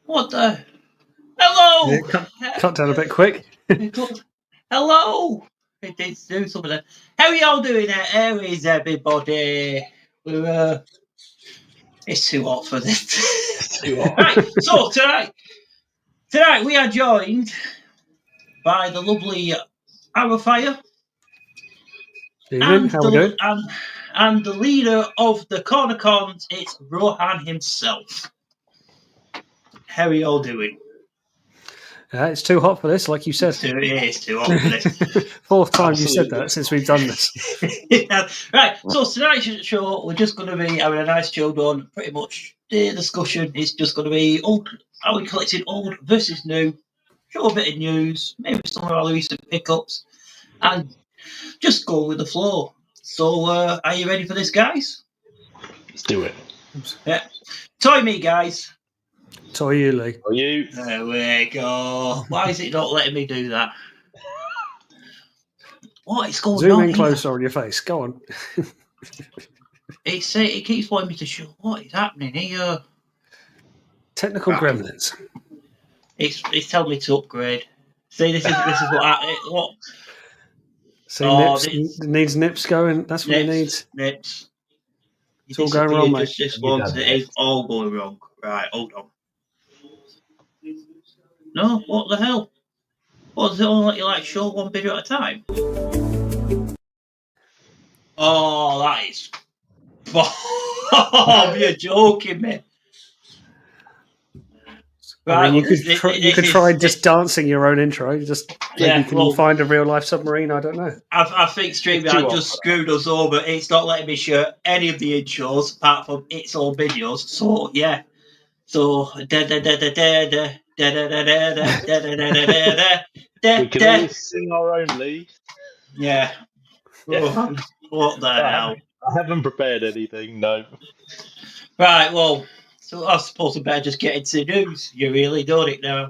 What the? Hello! Yeah, cut down a bit quick. Hello! It did do something. How are y'all doing there? How is everybody? It's too hot for this. It's too hot. Right, so tonight we are joined by the lovely Arrowfire. Evening, how are we doing? And the leader of the Corner Cons, it's Rohan himself. How are y'all doing? It's too hot for this, like you said. It is too hot for this. Fourth time you said that since we've done this. Yeah. Right, so tonight's show, we're just going to be having a nice chill done. Pretty much the discussion is just going to be are we collecting old versus new, show a bit of news, maybe some of our recent pickups, and just go with the flow. So, are you ready for this, guys? Let's do it. Yeah. Toy me, guys. Toy you, Lee. Are you? There we go. Why is it not letting me do that? What is going on? Zoom in closer on your face. Go on. It keeps wanting me to show what is happening here. Technical gremlins. It's telling me to upgrade. See, this is what. See, nips needs nips going. That's what it needs. Nips. It's all going wrong, mate. Just once, it is all going wrong. Right, hold on. No, what the hell? What, does it only let you show one video at a time? Oh, that is. Oh, you're joking me. Right, I mean, you could try just dancing your own intro. Just maybe you can find a real life submarine. I don't know. I think StreamYard just screwed us over. It's not letting me share any of the intros apart from its own videos. So yeah. So we can always sing our own, Lee. Yeah. What the hell? I haven't prepared anything. No. Right. Well. So I suppose I better just get into the news. You really done it now.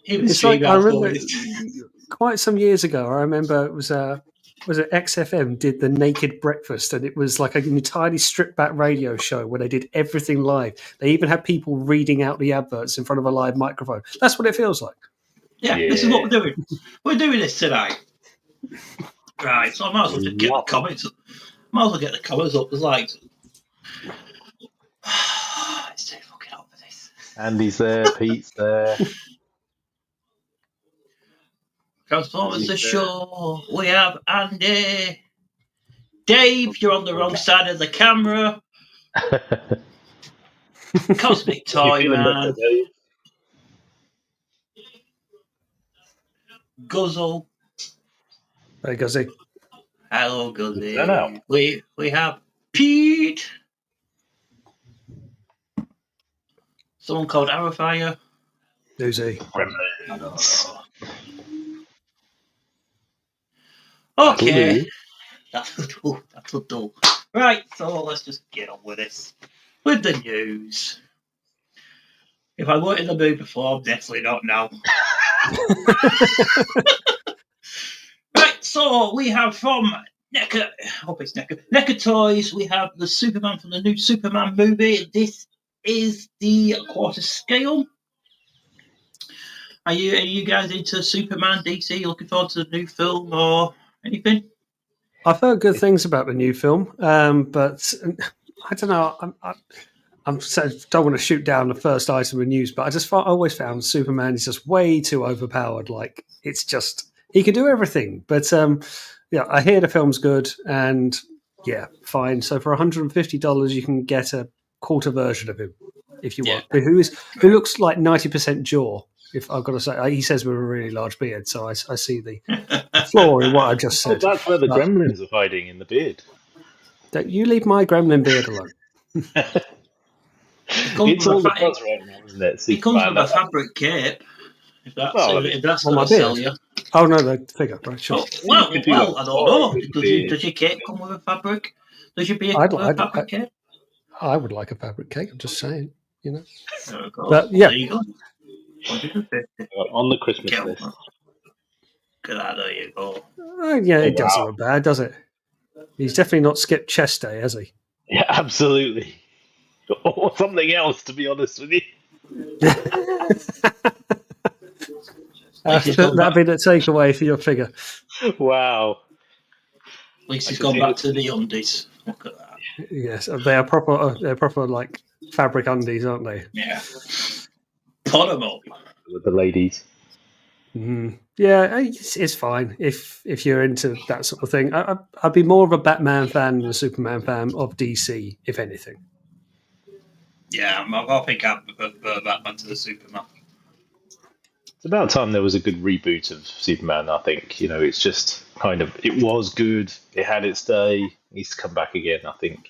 It's like, I remember quite some years ago. I remember it was it XFM did the Naked Breakfast, and it was like an entirely stripped back radio show where they did everything live. They even had people reading out the adverts in front of a live microphone. That's what it feels like. Yeah. This is what we're doing. We're doing this tonight. Right. So I might as well just get the comments. Might as well get the colours up. There's it's too fucking hot for this. Andy's there, Pete's there. Transformers the show. We have Andy. Dave, you're on the wrong side of the camera. Cosmic Toy Man. Guzzle. Hey, Guzzy. Hello, Guzzy. We have Pete. Someone called Arrowfire. Who's he? Okay. That'll do. Right, so let's just get on with this. With the news. If I weren't in the mood before, I'm definitely not now. Right, so we have from NECA Toys, we have the Superman from the new Superman movie. This is the quarter scale. Are you guys into Superman, DC? Looking forward to the new film or anything? I've heard good things about the new film, but I don't know. I don't want to shoot down the first item of news, but I always found Superman is just way too overpowered. Like, it's just, he can do everything. But yeah, I hear the film's good, and yeah, fine. So for $150, you can get a quarter version of him if you want. But who looks like 90% jaw. If I've got to say, he says with a really large beard, so I see the flaw in what I just said. That's where the gremlins are hiding, in the beard. Don't you leave my gremlin beard alone. It's all the buzz right now, isn't it? It comes with a fabric cape. If that's, Well, if that's on going my to sell beard. you. Oh no, the figure, right? Sure. Oh, You could do well, a I don't know. with Does, beard. does your cake come with a fabric? Does your beard I'd, come with a I'd, fabric cake? I would like a fabric cake. I'm just saying, There we go. But yeah, There you go. 150. On the Christmas Get list. over. Good, there you go. yeah, Oh, it doesn't wow. look bad, does it? He's definitely not skipped chest day, has he? Yeah, absolutely. Or something else, to be honest with you. Least he's gone That'd back, be the takeaway for your figure. Wow. at least I he's can gone see back this. to the undies. Look at that. Yes, they are proper. They're proper like fabric undies, aren't they? Yeah. Put them up. With the ladies. Yeah, it's fine if you're into that sort of thing. I'd be more of a Batman fan than a Superman fan of DC, if anything. Yeah, I think I prefer Batman to the Superman. It's about time there was a good reboot of Superman, I think. It's just kind of, it was good, it had its day, it needs to come back again, I think.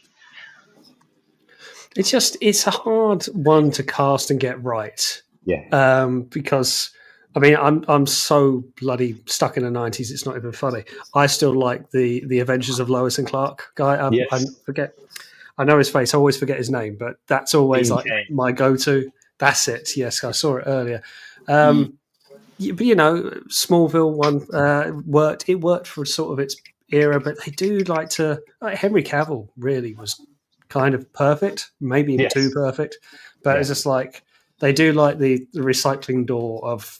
It's a hard one to cast and get right. Yeah. Because I mean I'm so bloody stuck in the 90s. It's not even funny. I still like the Adventures of Lois and Clark guy. Yes. I forget. I know his face. I always forget his name, but that's always Dean like Cain. my go-to. That's it. Yes, I saw it earlier. But Smallville one worked. It worked for sort of its era, but they do like to. Like Henry Cavill really was kind of perfect, maybe even Yes. too perfect. But Yeah. it's just like they do like the recycling door of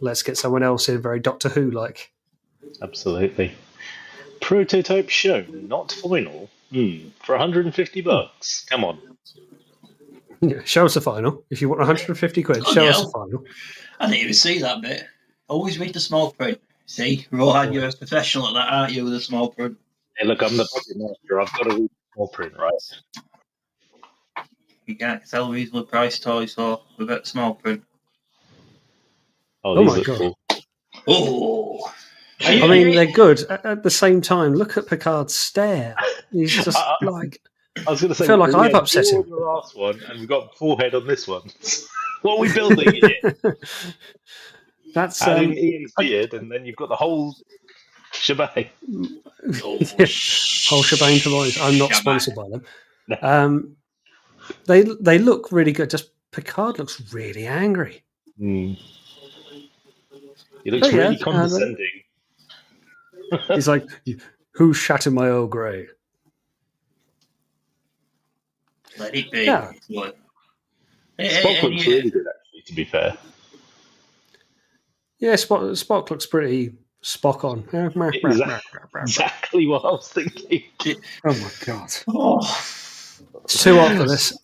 let's get someone else in, very Doctor Who like. Absolutely. Prototype shown, not final. For $150. Come on. Yeah, show us a final. If you want 150 quid, show us a final. I didn't even see that bit. Always read the small print. See, Rohan, you're a professional at that, aren't you, with the small print? Hey, look, I'm the budget master. I've got to read the small print, right? You can't sell reasonably priced toys for without small print. Oh, Oh these my look God. cool. Oh! I mean, they're good. At the same time, look at Picard's stare. He's just like. I was going to say, I feel like we I've had upset four him. on the last one, and we've got forehead on this one. What are we building here? That's Add in Ian's beard, and then you've got the whole shebang. whole shebang to boys. I'm not sponsored by them. No. They look really good. Just Picard looks really angry. He looks really condescending. He's like, "Who shat in my Earl Grey?" Let it be. Yeah. Spock looks really good, actually, to be fair. Yeah, Spock looks pretty Spock on. Exactly what I was thinking. Oh my God. Oh. It's too hot for this.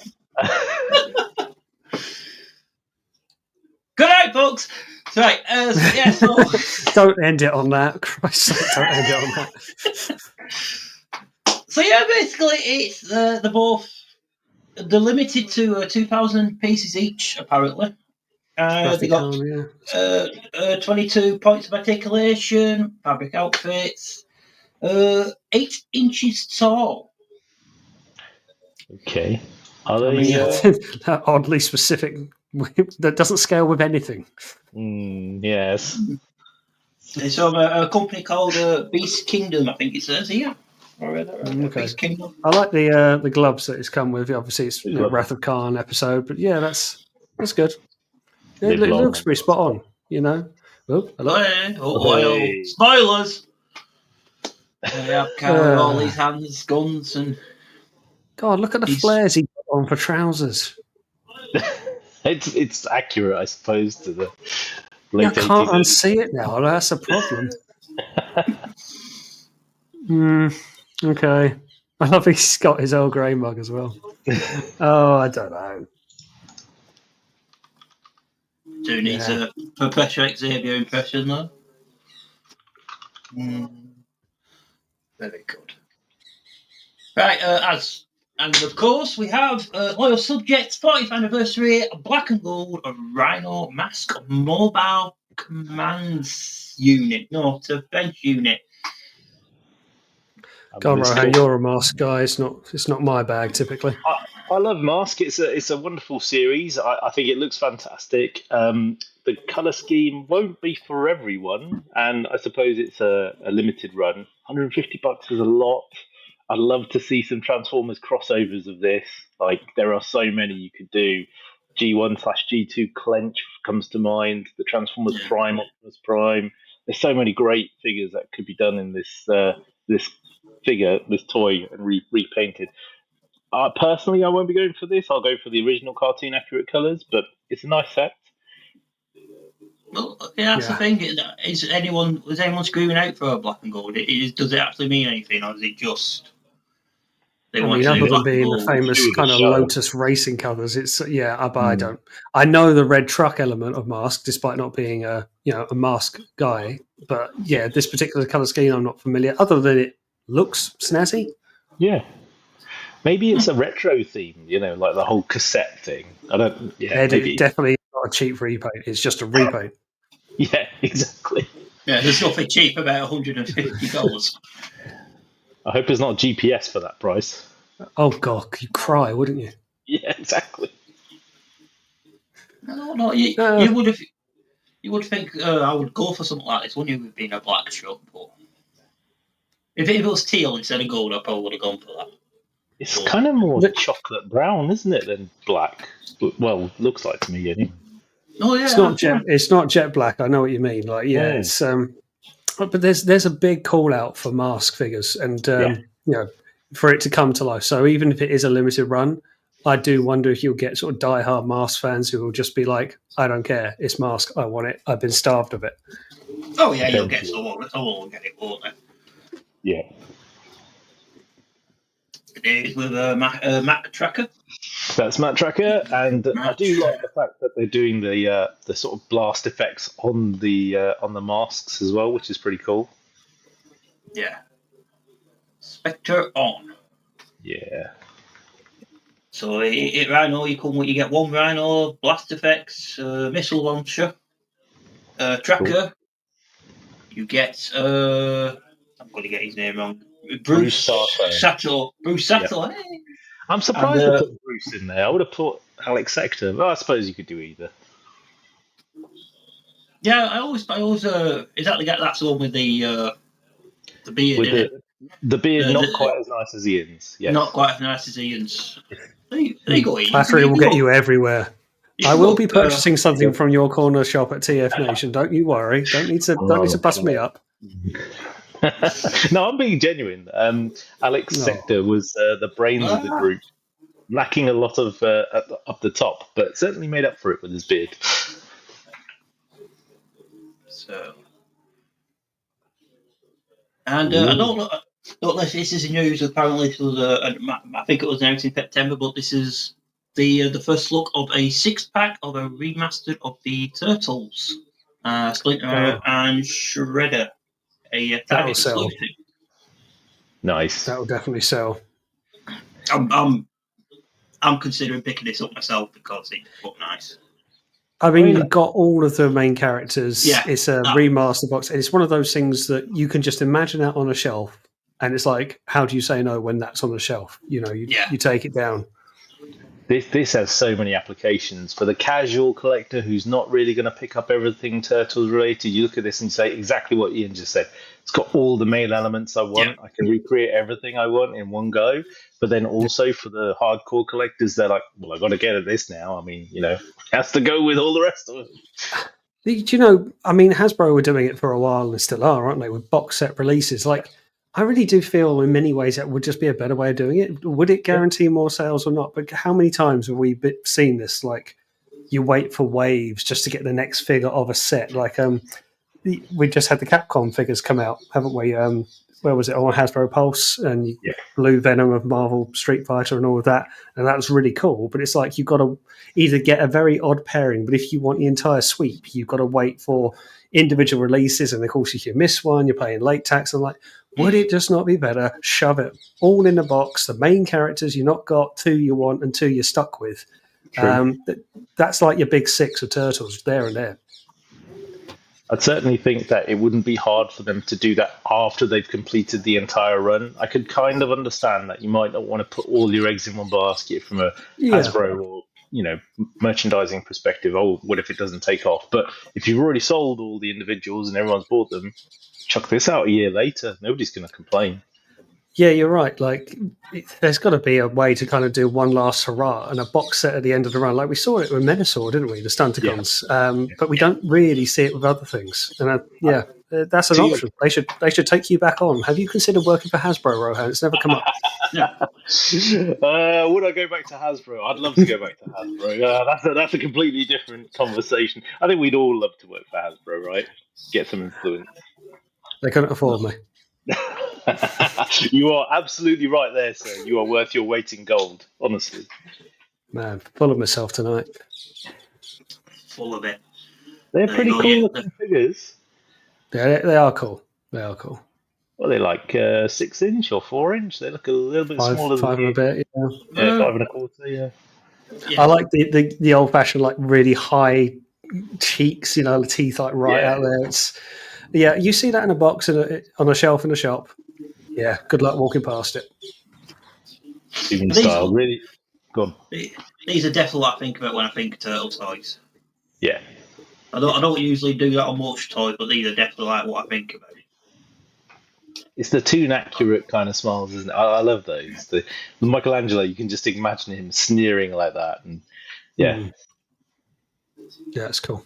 Good night, folks. Right, so Don't end it on that. Christ's sake, don't end it on that. So yeah, basically it's they're both they're limited to 2,000 pieces each, apparently. They got 22 points of articulation, fabric outfits, 8 inches tall. Okay. Are they? That oddly specific. That doesn't scale with anything. Yes. It's from a company called Beast Kingdom, I think it says here. Okay. Beast Kingdom. I like the gloves that it's come with. Obviously, it's Wrath of Khan episode, but yeah, that's good. Yeah, it looks pretty spot on. Oh, hello. Hey. Spoilers. They have all these hands, guns, and God, look at the flares he put on for trousers. It's accurate, I suppose, to the late 80s. I can't unsee it now. That's a problem. Okay. I love he's got his Earl Grey mug as well. Oh, I don't know. Do needs a Professor Xavier impression, though. Very good. Right, and of course we have Loyal Subjects 40th anniversary black and gold Rhino Mask Mobile Commands Unit. No, it's a bench unit. God, Rohan, you're a mask guy. It's not my bag typically. I love Mask. It's a wonderful series. I think it looks fantastic. The color scheme won't be for everyone, and I suppose it's a limited run. $150 is a lot. I'd love to see some Transformers crossovers of this. Like there are so many you could do. G1/G2 Clench comes to mind. The Transformers Yeah. Prime, Optimus Prime. There's so many great figures that could be done in this figure, this toy, and repainted. Personally, I won't be going for this. I'll go for the original cartoon accurate colours, but it's a nice set. Well, yeah, that's the thing. Was anyone screaming out for a black and gold? Does it actually mean anything, or is it just they want to do other than black and being the gold? famous Do the kind of show. Lotus racing colours, it's but I don't. I know the red truck element of Mask, despite not being a Mask guy. But yeah, this particular colour scheme, I'm not familiar. Other than it looks snazzy. Yeah. Maybe it's a retro theme, like the whole cassette thing. I don't. Yeah, maybe. It's definitely not a cheap repaint. It's just a repaint. Yeah, exactly. Yeah, there's nothing cheap about $150. I hope it's not GPS for that price. Oh God, you'd cry, wouldn't you? Yeah, exactly. No, you would think I would go for something like this, wouldn't you? With being a black truck, but if it was teal instead of gold, I probably would have gone for that. It's kind of more chocolate brown, isn't it, than black? Well, looks like to me, anyway. Oh yeah, it's not jet black. I know what you mean. Like, it's but there's a big call out for Mask figures, and for it to come to life. So even if it is a limited run, I do wonder if you'll get sort of diehard Mask fans who will just be like, I don't care, it's Mask, I want it. I've been starved of it. Oh yeah, you'll get someone will get it, won't they? Yeah. It is with Mac Tracker. That's Matt Tracker, and I do like the fact that they're doing the sort of blast effects on the masks as well, which is pretty cool. Yeah. Spectre on. Yeah. So it Rhino, you get one Rhino, blast effects, missile launcher, tracker. Cool. You get I'm going to get his name wrong. Bruce Sato. Bruce Sato. Yep. I'm surprised they put Bruce in there. I would have put Alex Sector. Well, I suppose you could do either. Yeah, I always is that the guy that's the one with the beard with in it? The beard not quite as nice as Ian's. Yes. Not quite as nice as Ian's. There you go, Ian. Battery will get you everywhere. I will be purchasing something from your corner shop at TF Nation. Don't you worry. Don't need to bust me up. No, I'm being genuine. Alex Sector was the brains of the group, lacking a lot of up the top, but certainly made up for it with his beard. So, and I don't know if this is news. Apparently, this was I think it was announced in September, but this is the first look of a 6-pack of a remastered of the Turtles, Splinter and Shredder. A Target exclusive. Nice. That will definitely sell. I'm considering picking this up myself because it looks nice. I mean, you've got all of the main characters. Yeah, it's a remaster box. And it's one of those things that you can just imagine that on a shelf. And it's like, how do you say no when that's on the shelf? You take it down. This has so many applications for the casual collector who's not really going to pick up everything Turtles related. You look at this and say exactly what Ian just said. It's got all the main elements I want. Yeah. I can recreate everything I want in one go. But then also for the hardcore collectors, they're like, well, I've got to get at this now. I mean, it has to go with all the rest of it. Do you know, I mean, Hasbro were doing it for a while and still are, aren't they, with box set releases? Like, I really do feel in many ways that would just be a better way of doing it. Would it guarantee more sales or not? But how many times have we seen this? Like, you wait for waves just to get the next figure of a set. Like, we just had the Capcom figures come out, haven't we? Where was it? On Hasbro Pulse and Blue Venom of Marvel Street Fighter and all of that. And that was really cool. But it's like you've got to either get a very odd pairing, but if you want the entire sweep, you've got to wait for individual releases. And of course, if you miss one, you're paying late tax. I'm like, would it just not be better? Shove it all in the box. The main characters you not got, 2 you want and 2 you're stuck with. That's like your big 6 of Turtles there and there. I'd certainly think that it wouldn't be hard for them to do that after they've completed the entire run. I could kind of understand that you might not want to put all your eggs in one basket from a Yeah. Hasbro or merchandising perspective. Oh, what if it doesn't take off? But if you've already sold all the individuals and everyone's bought them, chuck this out a year later. Nobody's going to complain. Yeah, you're right. Like, there's got to be a way to kind of do one last hurrah and a box set at the end of the run. Like we saw it with Menasor, didn't we? The Stunticons. But we don't really see it with other things. And that's an option. They should take you back on. Have you considered working for Hasbro, Rohan? It's never come up. Would I go back to Hasbro? I'd love to go back to Hasbro. That's a completely different conversation. I think we'd all love to work for Hasbro, right? Get some influence. They couldn't afford me. You are absolutely right there, sir. You are worth your weight in gold, honestly. Man, full of myself tonight. Full of it. They're pretty cool looking figures. They are cool. They are cool. Well, they're like 6-inch or 4-inch. They look a little bit smaller than 5 and a bit, yeah. Yeah, 5 and a quarter, yeah. I like the old fashioned, like really high cheeks, the teeth like right out there. You see that in a box on a shelf in a shop. Yeah, good luck walking past it. Even style, really. Go on. These are definitely what I think about when I think turtle toys. Yeah. I don't usually do that on much toys, but these are definitely like what I think about. It's the toon accurate kind of smiles, isn't it? I love those. The Michelangelo, you can just imagine him sneering like that, and yeah. Yeah, it's cool.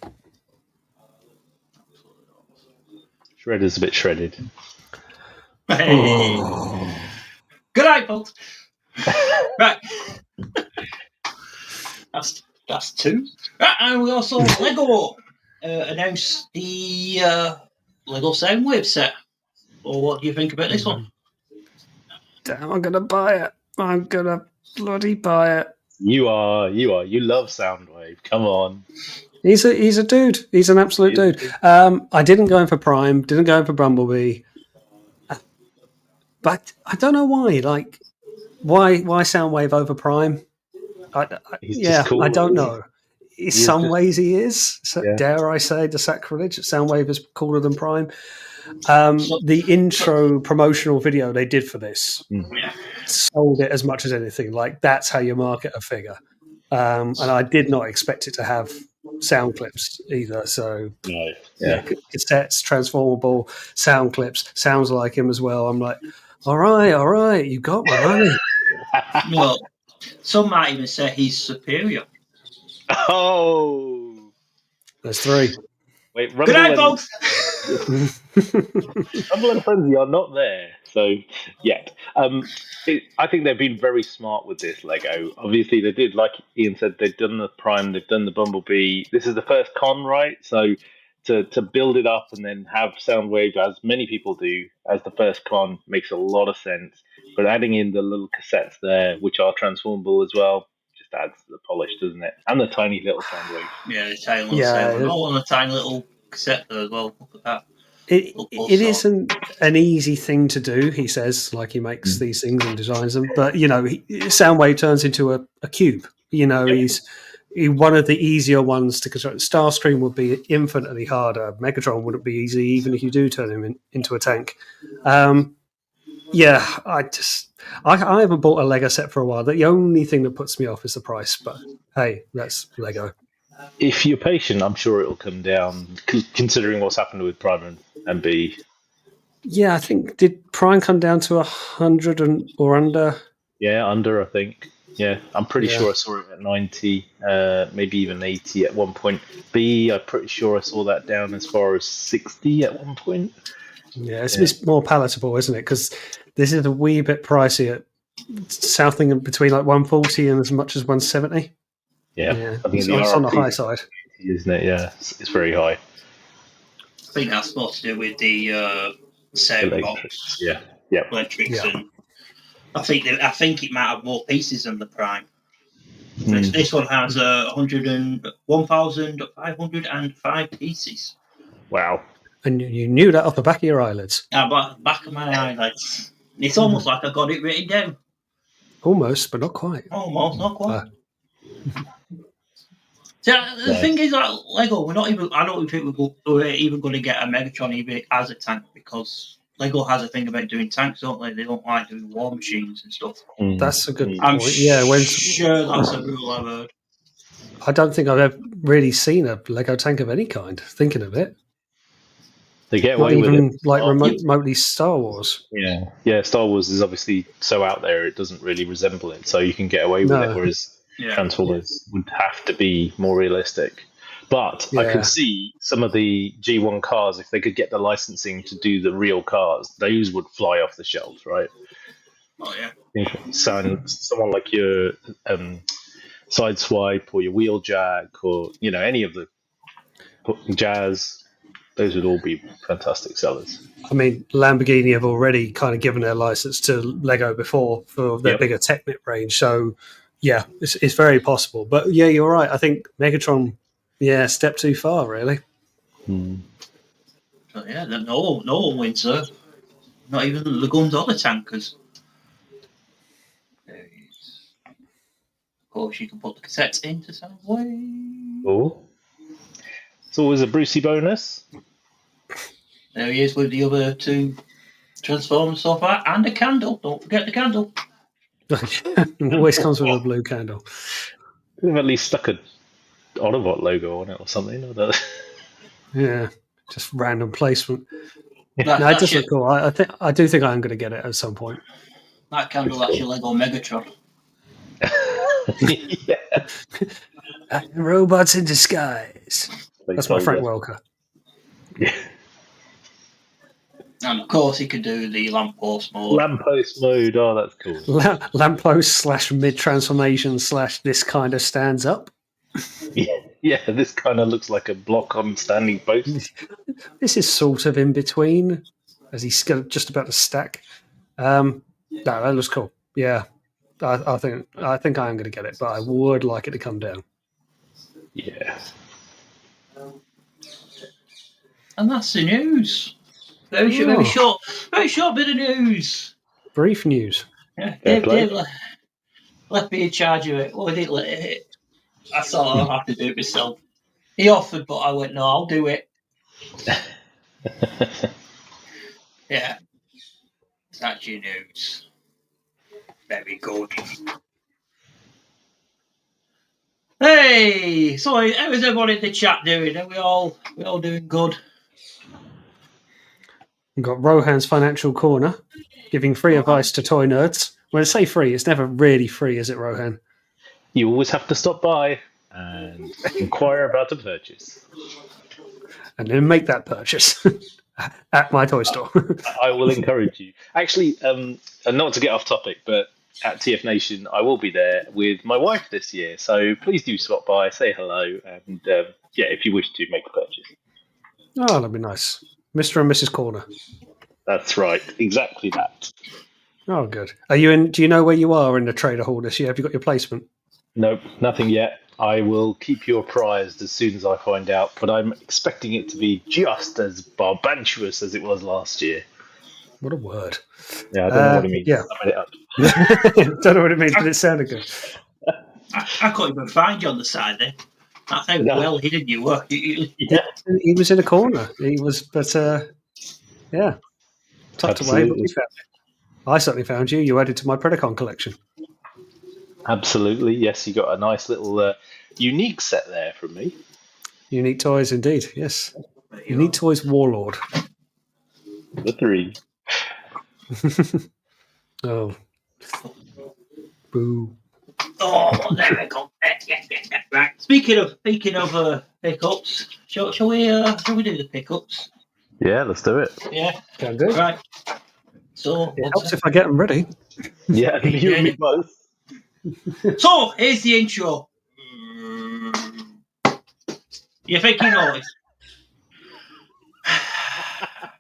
Shredder's a bit shredded. Hey. Good night, folks. Right. That's two. Right, and we also Lego announced the Lego Soundwave set. Or what do you think about this one? Damn, I'm gonna buy it. I'm gonna bloody buy it. You are. You love Soundwave. Come on. He's a dude. He's an absolute dude. I didn't go in for Prime. Didn't go in for Bumblebee. But I don't know why. Like, why Soundwave over Prime? Cool, I don't know. In some ways, he is. So, dare I say the sacrilege? Soundwave is cooler than Prime. The intro promotional video they did for this sold it as much as anything. Like, that's how you market a figure. And I did not expect it to have sound clips either. So, cassettes, transformable, sound clips, sounds like him as well. I'm like, all right, you got my money. Well, some might even say he's superior. Oh, there's 3. Wait, Good night, folks. Rumble and Frenzy are not there, so yet. I think they've been very smart with this Lego. Obviously, they did, like Ian said, they've done the Prime, they've done the Bumblebee. This is the first con, right? So to build it up and then have Soundwave, as many people do, as the first con makes a lot of sense. But adding in the little cassettes there, which are transformable as well, just adds to the polish, doesn't it? And the tiny little Soundwave. Yeah, the tiny little Soundwave. Oh, and a tiny little cassette there as well. Look at that. It isn't an easy thing to do, he says, like he makes these things and designs them. But, Soundwave turns into a cube. He's one of the easier ones to construct. Starscream would be infinitely harder. Megatron wouldn't be easy, even if you do turn him into a tank. I haven't bought a Lego set for a while. The only thing that puts me off is the price. But, hey, that's Lego. If you're patient, I'm sure it'll come down, considering what's happened with Prime and B. Yeah, I think, did Prime come down to 100 or under? Yeah, under, I think. Yeah, I'm pretty sure I saw it at 90, maybe even 80 at one point. B, I'm pretty sure I saw that down as far as 60 at one point. Yeah, it's more palatable, isn't it? Because this is a wee bit pricey at something between like 140 and as much as 170. Yeah. I think it's on the high side. Isn't it? Yeah, it's very high. I think that's more to do with the sound box. Yeah. Electrics. Yeah. And I think it might have more pieces than the Prime. This one has 1,505 pieces. Wow. And you knew that off the back of your eyelids. Yeah, back of my eyelids. It's almost like I got it written down. Almost, but not quite. Almost, not quite. So the thing is, like Lego, we're not even. I don't think we're even going to get a Megatron even as a tank because Lego has a thing about doing tanks, don't they? They don't like doing war machines and stuff. That's a good I'm point. Yeah, sure that's a rule I've heard. I don't think I've ever really seen a Lego tank of any kind. Thinking of it, They get not away with even it. like remotely Star Wars. Yeah. Star Wars is obviously so out there; it doesn't really resemble it, so you can get away with it. No. Whereas Transformers would have to be more realistic. But I Yeah. can see some of the G1 cars, if they could get the licensing to do the real cars, those would fly off the shelves, right? Oh yeah. Someone like your Sideswipe or your Wheeljack or any of the Jazz, those would all be fantastic sellers. I mean, Lamborghini have already kind of given their license to Lego before for their bigger Technic range. So, yeah, it's very possible. But yeah, you're right. I think Megatron, step too far, really. So yeah, no one wins there. Not even the guns or the tankers. Of course, you can put the cassettes into some way. Oh, it's always a Brucey bonus. There he is with the other two Transformers so far, and a candle. Don't forget the candle. Always comes with a blue candle. They've at least stuck a Autobot logo on it or something. Yeah, just random placement. That, No, it does your, look cool. I do think I'm going to get it at some point. that candle, that's your Lego Megatron. Yeah. Robots in disguise. That's my Frank Welker. Yeah. And of course, he could do the lamppost mode. Lamppost mode. Oh, that's cool. Lamppost / mid transformation / this kind of stands up. Yeah, this kind of looks like a block on standing post. This is sort of in between, as he's just about to stack. No, that looks cool. Yeah, I think I am going to get it, but I would like it to come down. Yeah. And that's the news. Very short bit of news. Brief news. Yeah, Dave left me in charge of it. Well, I didn't let it. I thought I'll have to do it myself. He offered, but I went, no, I'll do it. Yeah. That's your news. Very good. Hey! So how is everybody in the chat doing? Are we all doing good? We've got Rohan's Financial Corner, giving free advice to toy nerds. When I say free, it's never really free, is it, Rohan? You always have to stop by and inquire about a purchase. And then make that purchase at my toy store. I will encourage you. Actually, and not to get off topic, but at TF Nation, I will be there with my wife this year. So please do stop by, say hello, and if you wish to make a purchase. Oh, that'd be nice. Mr. and Mrs. Corner. That's right. Exactly that. Oh, good. Are you in? Do you know where you are in the trader hall this year? Have you got your placement? Nope, nothing yet. I will keep you apprised as soon as I find out, but I'm expecting it to be just as barbantuous as it was last year. What a word. Yeah, I don't know what it means. Yeah. I made it up. Don't know what it means, but it sounded good. I couldn't even find you on the side there. That's how well hidden you were. He was in a corner. He was, but tucked away. But we found you. I certainly found you. You added to my Predacon collection. Absolutely, yes. You got a nice little unique set there from me. Unique toys, indeed. Yes, Unique Toys Warlord. The 3. Oh, boo. Oh, there we go. Right. Speaking of pickups, shall we do the pickups? Yeah, let's do it. Yeah, Can do. right. So It helps if I get them ready. Yeah, you and me both. So here's the intro. You think you know it?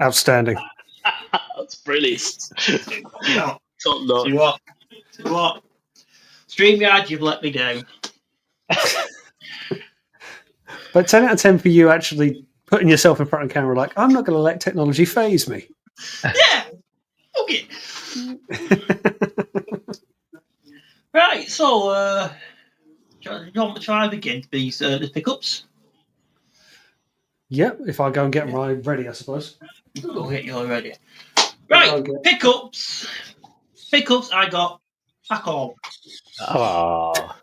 Outstanding. That's brilliant. No. Top notch. See what? StreamYard, you've let me down. But 10 out of 10 for you actually putting yourself in front of the camera like, I'm not going to let technology phase me. Yeah. Okay. Right, so Do you want me to try again? These the pickups. Yep, if I go and get mine ready, I suppose. Go get you already. I'll Right, get- pickups. Pickups. I got pack all. Ah,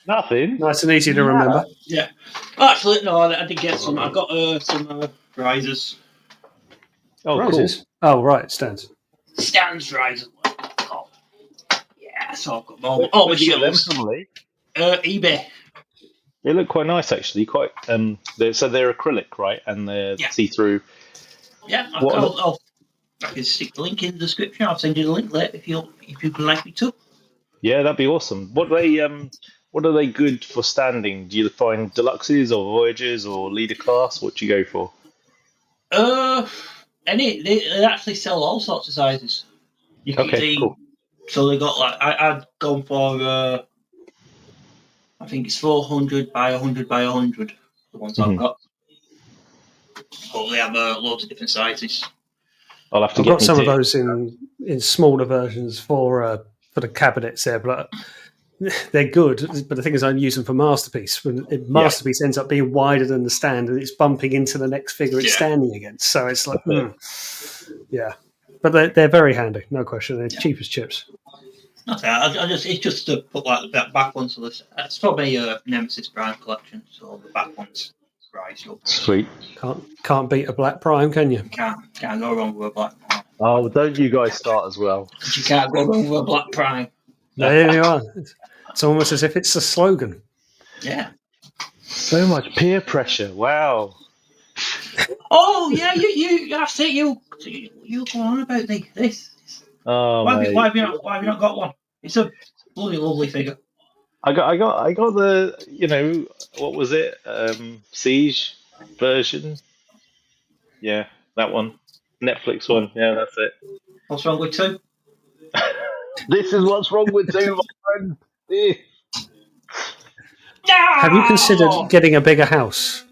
nothing. Nice and easy to remember. Yeah. Actually, no, I did get some. I got some risers. Oh, Prizes? Oh, right, stands. Stands risers. Oh, yeah, so I've got cool. more. Oh, my Where'd you get them shelves. from, Lee? eBay. They look quite nice, actually. Quite. So they're acrylic, right? And they're Yeah. see-through. Yeah, What are I can stick the link in the description. I'll send you the link later if you would like me to. Yeah, that'd be awesome. What are they good for standing? Do you find deluxes or voyagers or leader class? What do you go for? They actually sell all sorts of sizes. You can Okay, see. cool. So they got I'd gone for I think it's 400 by 100 by 100. The ones I've Mhm. got. But they have loads of different sizes. I'll have to I've get got me some to. of those in smaller versions for the cabinets there, but they're good. But the thing is, I use them for Masterpiece. When Masterpiece ends up being wider than the stand, and it's bumping into the next figure it's standing against. So it's like, yeah. But they're very handy, no question. They're cheap as chips. Okay, it's just to put like the back ones to this. It's probably a Nemesis Prime collection, so the back ones rise up. Sweet. Can't beat a Black Prime, can you? Can't go wrong with a Black Prime. Oh, don't you guys start as well? You can't go wrong with a Black Prime. There you are. It's almost as if it's a slogan. Yeah. So much peer pressure. Wow. Oh yeah, you. I say you go on about this. Oh, Why mate. have you not got one? It's a bloody lovely figure. I got the what was it? Siege version. Yeah, that one. Netflix one. Yeah, that's it. What's wrong with two? This is what's wrong with two, my friend. Eh. Have you considered getting a bigger house?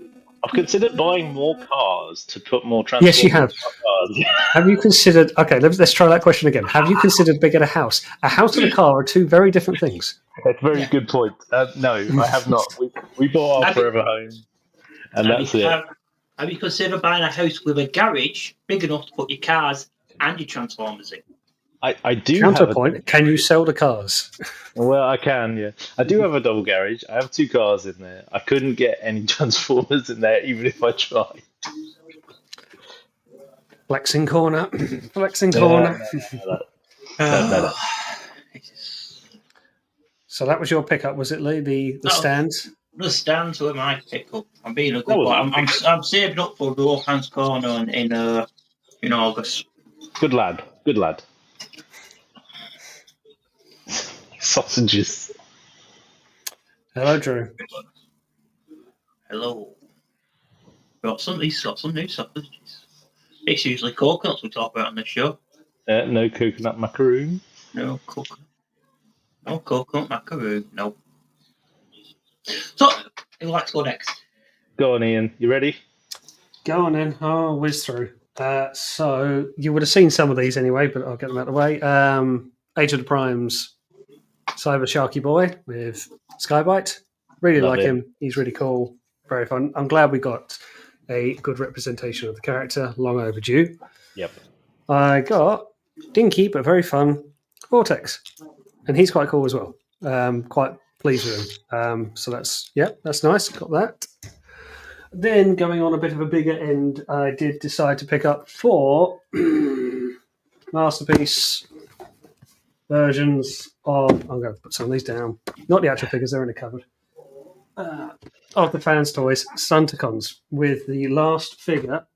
I've considered buying more cars to put more transport. Yes, you have. Cars. Have you considered? Okay, let's try that question again. Have you considered bigger a house? A house and a car are two very different things. That's a very good point. No, I have not. We bought our forever home, and that's it. Have you considered buying a house with a garage big enough to put your cars and your transformers in? I do Counterpoint, can you sell the cars? Well, I can, yeah. I do have a double garage. I have two cars in there. I couldn't get any transformers in there, even if I tried. Flexing corner. Flexing corner. No. So that was your pickup, was it, Lee? The stands? The stands were my pickup. I'm being a good boy. I'm saving up for the Rohan's Corner in August. Good lad. Good lad. Sausages. Hello, Drew. Hello. He's got some new sausages. It's usually coconuts we talk about on the show. No coconut macaroon. No coconut macaroon. No. So, who likes to go next? Go on, Ian. You ready? Go on then. I'll whiz through. So you would have seen some of these anyway, but I'll get them out of the way. Age of the Primes, Cyber Sharky Boy with Skybite. Really Love like it. him. He's really cool. Very fun. I'm glad we got a good representation of the character. Long overdue. Yep. I got dinky but very fun Vortex, and he's quite cool as well. Quite pleased with him. So that's nice. Got that. Then going on a bit of a bigger end, I did decide to pick up 4 Masterpiece versions of. I'm going to put some of these down. Not the actual figures; they're in a cupboard. Of the fans' toys, Stunticons, with the last figure,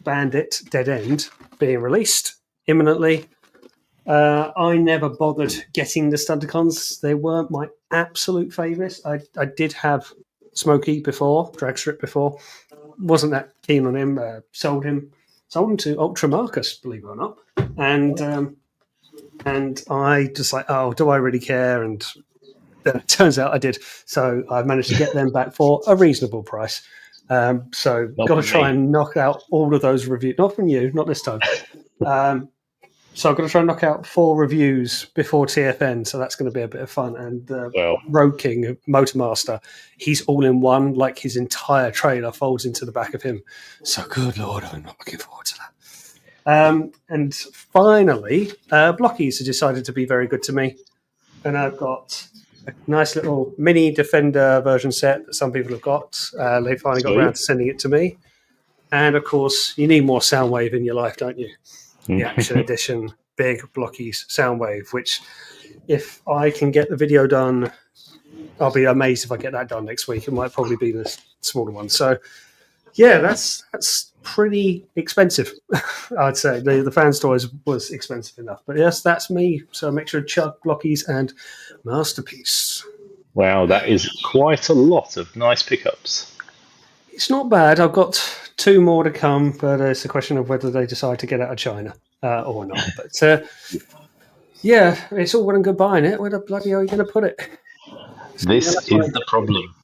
Bandit Dead End, being released imminently. I never bothered getting the Stunticons. They weren't my absolute favourites. I did have Smokey before, Dragstrip before. Wasn't that keen on him. Sold him to Ultra Marcus, believe it or not. And I just like, oh, do I really care? And it turns out I did. So I managed to get them back for a reasonable price. So Not got to from try me. and knock out all of those reviews. Not from you, not this time. So I'm going to try and knock out 4 reviews before TFN, so that's going to be a bit of fun. And Road King, Motormaster, he's all in one, like his entire trailer folds into the back of him. So good Lord, I'm not looking forward to that. And finally, Blockies have decided to be very good to me. And I've got a nice little mini Defender version set that some people have got. They finally got around to sending it to me. And of course, you need more Soundwave in your life, don't you? The Action Edition big Blockies Soundwave, which if I can get the video done, I'll be amazed if I get that done next week. It might probably be the smaller one. So yeah, that's pretty expensive. I'd say the fan stores was expensive enough, but yes, that's me. So make sure to chug Blockies and Masterpiece. Wow, that is quite a lot of nice pickups. It's not bad. I've got 2 more to come, but it's a question of whether they decide to get out of China or not. But yeah, it's all well and good buying it. Where the bloody hell are you going to put it? This is the problem.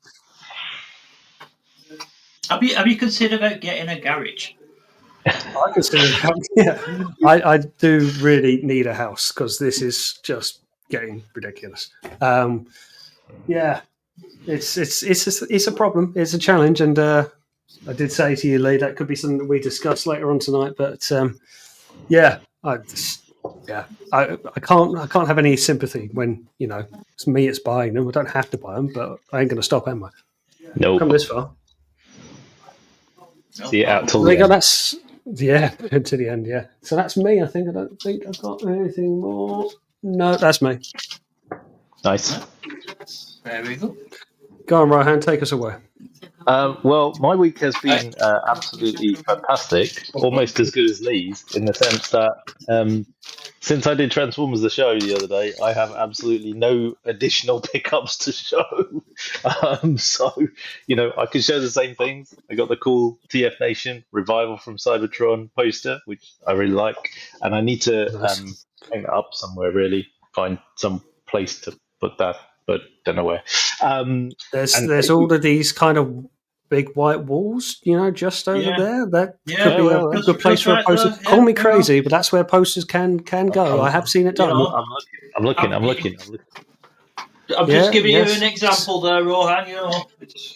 Have you considered getting a garage? I consider I do really need a house because this is just getting ridiculous. Yeah, it's a problem. It's a challenge, and I did say to you, Lee, that could be something that we discuss later on tonight. But yeah, I can't have any sympathy when it's me. It's buying them. I don't have to buy them, but I ain't going to stop, am I? Nope. Come this far. See it out till the end. That's to the end. Yeah. So that's me. I don't think I've got anything more. No, that's me. Nice. There we go. Go on, Rohan, take us away. Well, my week has been absolutely fantastic, almost as good as Lee's, in the sense that since I did Transformers the show the other day, I have absolutely no additional pickups to show. So, I can show the same things. I got the cool TF Nation Revival from Cybertron poster, which I really like, and I need to hang it up somewhere, really, find some place to put that, but don't know where. There's all of these kind of big white walls, just over there. That could be a good place for a poster. Call me crazy, but that's where posters can go. I have seen it done. I'm looking. I'm just giving you an example there, Rohan.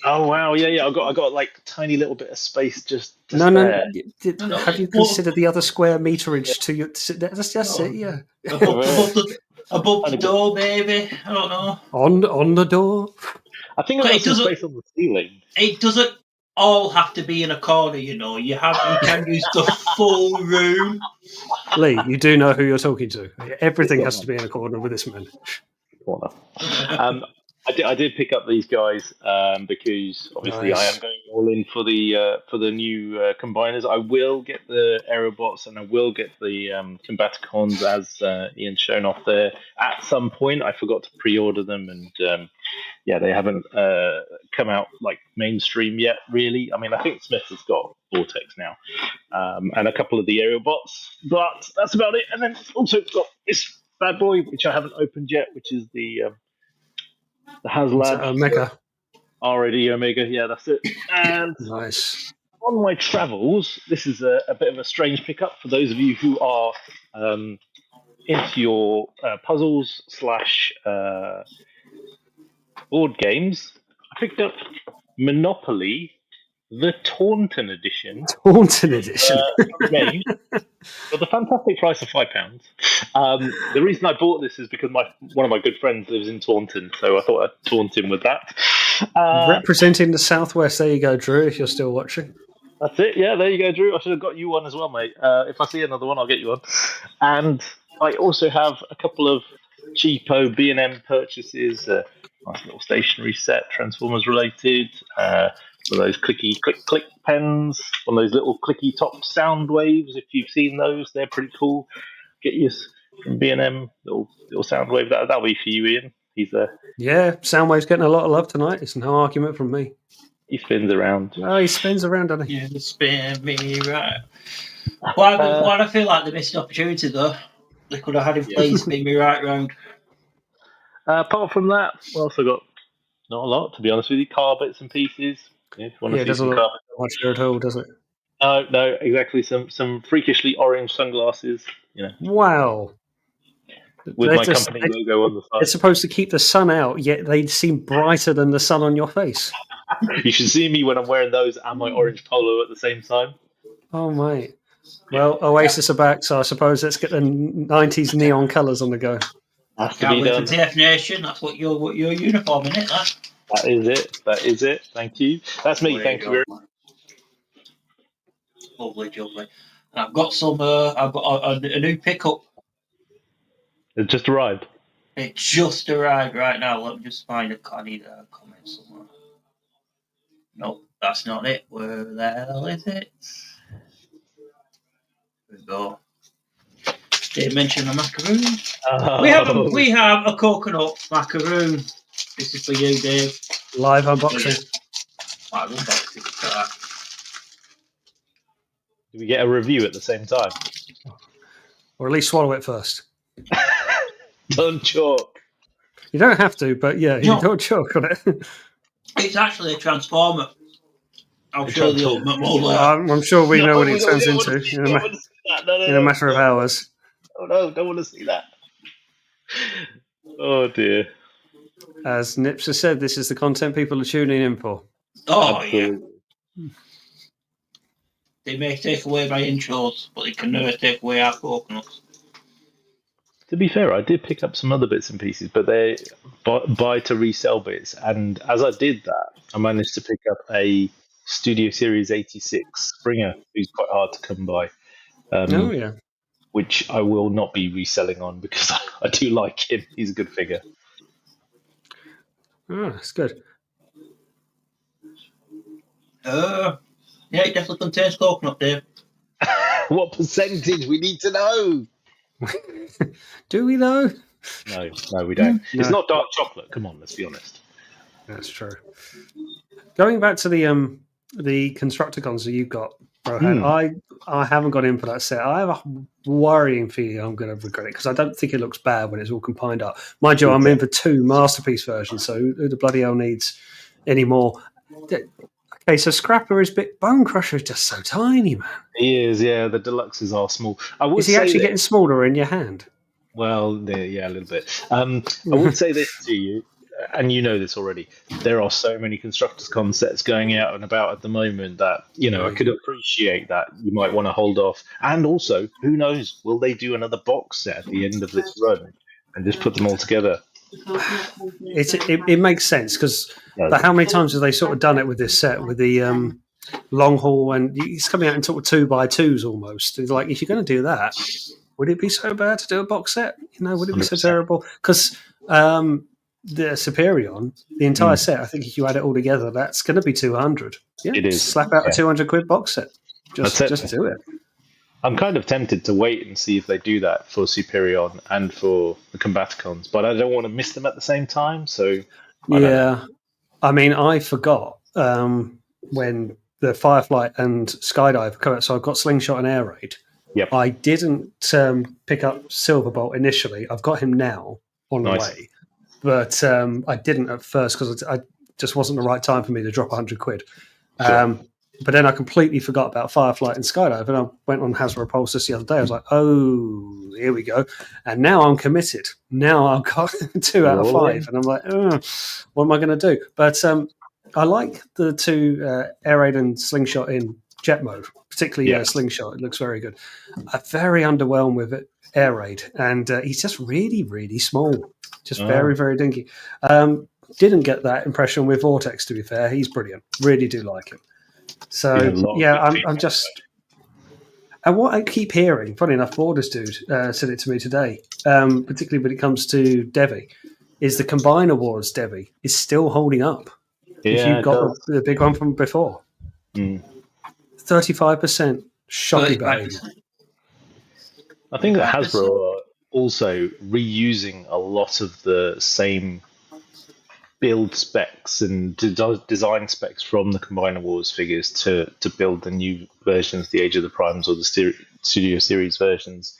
Oh wow, yeah. I got like tiny little bit of space just. No. Have you considered the other square meterage to you? That's just it. Yeah. Above the door, baby. I don't know. On the door. I think I've got some space on the ceiling. It doesn't all have to be in a corner, You can use the full room. Lee, you do know who you're talking to. Everything has to be in a corner with this man. Corner. I did pick up these guys because obviously I am going all in for the new combiners. I will get the Aerobots and I will get the Combaticons as Ian's shown off there at some point. I forgot to pre-order them and they haven't come out like mainstream yet, really. I mean, I think Smith has got Vortex now and a couple of the Aerobots, but that's about it. And then also got this bad boy, which I haven't opened yet, which is the HasLab Omega. already Omega, yeah, that's it. And nice. On my travels, this is a bit of a strange pickup for those of you who are into your puzzles / board games. I picked up Monopoly, the Taunton edition. For the fantastic price of £5. The reason I bought this is because one of my good friends lives in Taunton, so I thought I'd taunt him with that. Representing the Southwest, there you go, Drew, if you're still watching. That's it, yeah, there you go, Drew. I should have got you one as well, mate. If I see another one, I'll get you one. And I also have a couple of cheapo B&M purchases, nice little stationery set, Transformers related, one of those click pens, one of those little clicky top sound waves. If you've seen those, they're pretty cool. Get yours from B&M, little sound wave. That'll be for you, Ian. He's there. Yeah, Soundwave's getting a lot of love tonight. It's no argument from me. He spins around. Oh, he spins around, doesn't he? You spin me right. Well, I feel like they missed an opportunity, though. They could have had him please spin me right round. Apart from that, what else I got? Not a lot, to be honest with you. Car bits and pieces. If you want to see some car much there at all, does it? No, exactly. Some freakishly orange sunglasses, Wow. with my company logo on the They're side. supposed to keep the sun out, yet they seem brighter than the sun on your face. You should see me when I'm wearing those and my orange polo at the same time. Oh, mate. Well, Oasis are back, so I suppose let's get the 90s neon colours on the go. Has to Can't be wait done. for TF Nation. That's what your uniform, isn't it? That is it. Thank you. That's me. Thank you very much. Lovely, lovely. And I've got some. I've got a new pickup. It just arrived. It just arrived right now. Let me just find it. I need a comment somewhere. Nope, that's not it. Where the hell is it? There we go. Didn't mention the macaroon. Oh. We have a coconut macaroon. This is for you, Dave. Live unboxing. Live unboxing. Do we get a review at the same time? Or at least swallow it first. Don't choke. You don't have to, but yeah, you don't choke on it. It's actually a transformer. I'll show the ultimate mold. I'm sure we know what it turns into in a matter of hours. Oh no, don't want to see that. Oh dear. As Nips has said, this is the content people are tuning in for. Oh, Absolutely. yeah. They may take away my intros, but they can never take away our coconuts. To be fair, I did pick up some other bits and pieces, but they buy to resell bits. And as I did that, I managed to pick up a Studio Series 86 Springer, who's quite hard to come by. Oh, yeah. Which I will not be reselling on because I do like him. He's a good figure. Oh, that's good. Yeah, it definitely contains coconut, Dave. What percentage? We need to know. Do we know? No, we don't. No. It's not dark chocolate. Come on, let's be honest. That's true. Going back to the Constructicons that you've got, Rohan, I haven't got in for that set. I have a worrying feeling I'm going to regret it because I don't think it looks bad when it's all combined up. Mind you, I'm in for 2 masterpiece versions, so who the bloody hell needs any more? Okay, so Scrapper is big. Bone Crusher is just so tiny, man. He is, yeah. The deluxes are small. Is he actually getting smaller in your hand? Well, yeah, a little bit. I would say this to you, and you know this already. There are so many Constructicon sets going out and about at the moment that, I could appreciate that. You might want to hold off. And also, who knows, will they do another box set at the end of this run and just put them all together? It makes sense because how many times have they sort of done it with this set with the long haul, and it's coming out in sort of 2x2s almost. It's like, if you're going to do that, would it be so bad to do a box set? Would it be so terrible? Because the Superion, the entire set, I think if you add it all together, that's going to be 200. Yeah, it is. Slap out a 200 quid box set. Just do it. I'm kind of tempted to wait and see if they do that for Superion and for the Combaticons, but I don't want to miss them at the same time. So I mean, I forgot when the Firefly and Skydive come out. So I've got Slingshot and Air Raid. Yep. I didn't pick up Silverbolt initially. I've got him now on the way, but I didn't at first because I just wasn't the right time for me to drop 100 quid. Sure. But then I completely forgot about Firefly and Skydive, and I went on Hasbro Pulse just the other day. I was like, oh, here we go. And now I'm committed. Now I've got 2 out of 5. And I'm like, what am I going to do? But I like the 2 Air Raid and Slingshot in jet mode, particularly Slingshot. It looks very good. I'm very underwhelmed with it, Air Raid. And he's just really, really small. Just very, very dinky. Didn't get that impression with Vortex, to be fair. He's brilliant. Really do like him. So, I'm just... And what I keep hearing, funny enough, Borders Dude said it to me today, particularly when it comes to Devi, is the Combiner Wars Devi is still holding up. Yeah, if you've got the big one from before. 35% shocking behavior. I think that Hasbro are also reusing a lot of the same build specs and design specs from the Combiner Wars figures to build the new versions, the Age of the Primes or the Studio Series versions,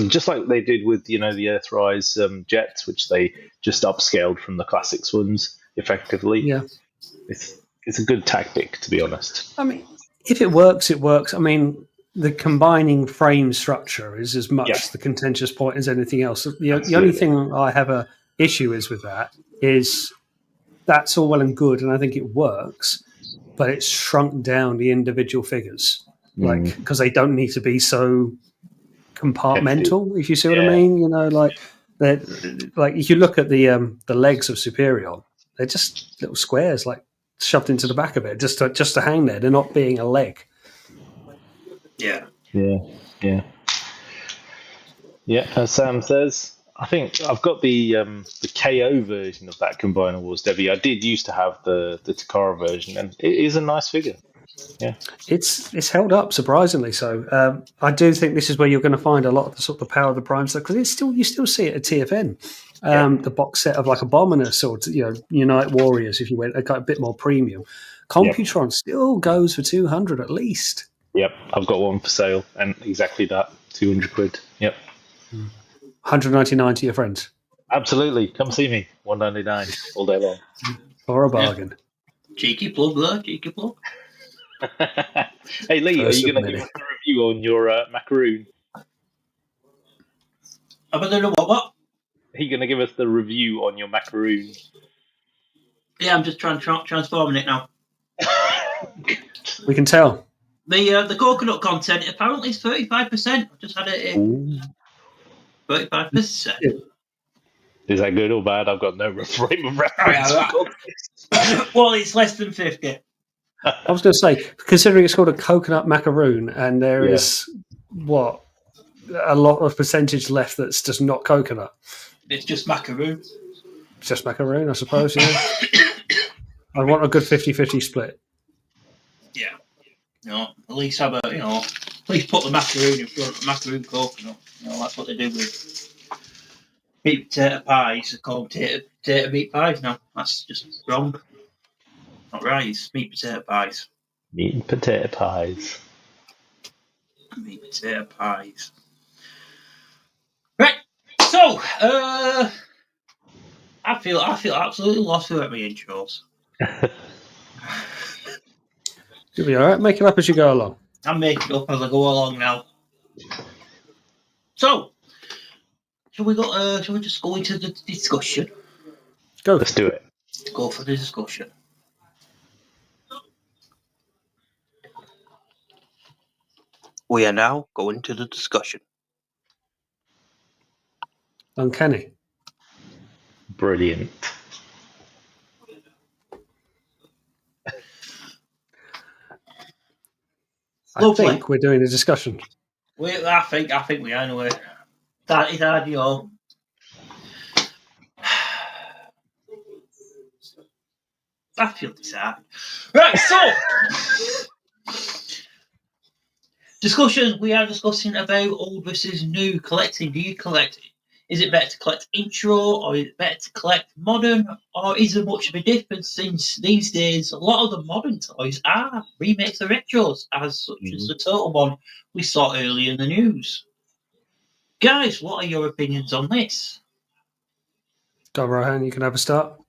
just like they did with the Earthrise jets, which they just upscaled from the classics ones effectively. Yeah, it's a good tactic, to be honest. I mean, If it works, it works. I mean, the combining frame structure is as much the contentious point as anything else. The only thing I have a issue is with that is that's all well and good, and I think it works, but it's shrunk down the individual figures, like because they don't need to be so compartmental. If you see what I mean, you know, like if you look at the legs of Superior, they're just little squares, like shoved into the back of it, just to hang there. They're not being a leg. Yeah. As Sam says, I think I've got the KO version of that Combiner Wars Debbie. I did used to have the Takara version, and it is a nice figure. Yeah, it's held up surprisingly so. I do think this is where you're going to find a lot of the sort of the Power of the Prime stuff, because you still see it at TFN. The box set of like Abominus or Unite Warriors, if you went a bit more premium. Computron still goes for 200 at least. Yep, I've got one for sale, and exactly that, 200 quid. Yep. 199 to your friends. Absolutely. Come see me. 199 all day long. Or a bargain. Yeah. Cheeky plug there, cheeky plug. Hey Lee, are you going to give us a review on your macaroon? Am I doing what? Are you going to give us the review on your macaroon? Yeah, I'm just transforming it now. We can tell. The coconut content apparently is 35%. I just had it in 35%. Yeah. Is that good or bad? I've got no frame of reference. Well, it's less than 50. I was going to say, considering it's called a coconut macaroon, and there is a lot of percentage left that's just not coconut. It's just macaroon. It's just macaroon, I suppose. Yeah. I want a good 50-50 split. Yeah. No, at least have at least put the macaroon in front of the macaroon coconut. That's what they do with meat potato pies. They call them potato meat pies now. That's just wrong. Not right. It's meat potato pies. Meat and potato pies. Meat potato pies. Right. So, I feel absolutely lost without my intros. You'll be all right. Make it up as you go along. I'm making it up as I go along now. So, shall we just go into the discussion? Go. Let's do it. Go for the discussion. We are now going to the discussion. Uncanny. Brilliant. Lovely. I think we're doing a discussion. I think we are anyway. That is hard, I feel sad. Right, so discussion. We are discussing about old versus new collecting. Do you collect? Is it better to collect intro, or is it better to collect modern, or is there much of a difference? Since these days, a lot of the modern toys are remakes of retros, as such as the Total one we saw earlier in the news. Guys, what are your opinions on this? Go, Rohan, you can have a start.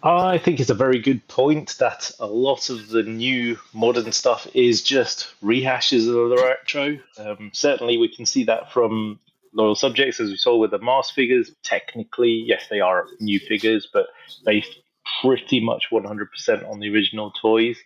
I think it's a very good point that a lot of the new modern stuff is just rehashes of the retro. Certainly, we can see that from loyal subjects, as we saw with the Mars figures. Technically, yes, they are new figures, but based pretty much 100% on the original toys.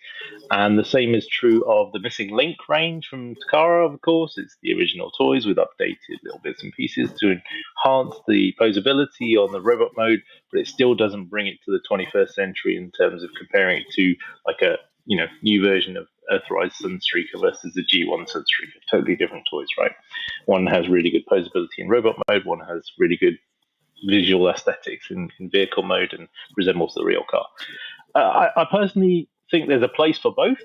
And the same is true of the Missing Link range from Takara, of course. It's the original toys with updated little bits and pieces to enhance the posability on the robot mode, but it still doesn't bring it to the 21st century in terms of comparing it to like a new version of Earthrise Sunstreaker versus the G1 Sunstreaker. Totally different toys, right? One has really good posability in robot mode, one has really good visual aesthetics in vehicle mode and resembles the real car. I personally think there's a place for both.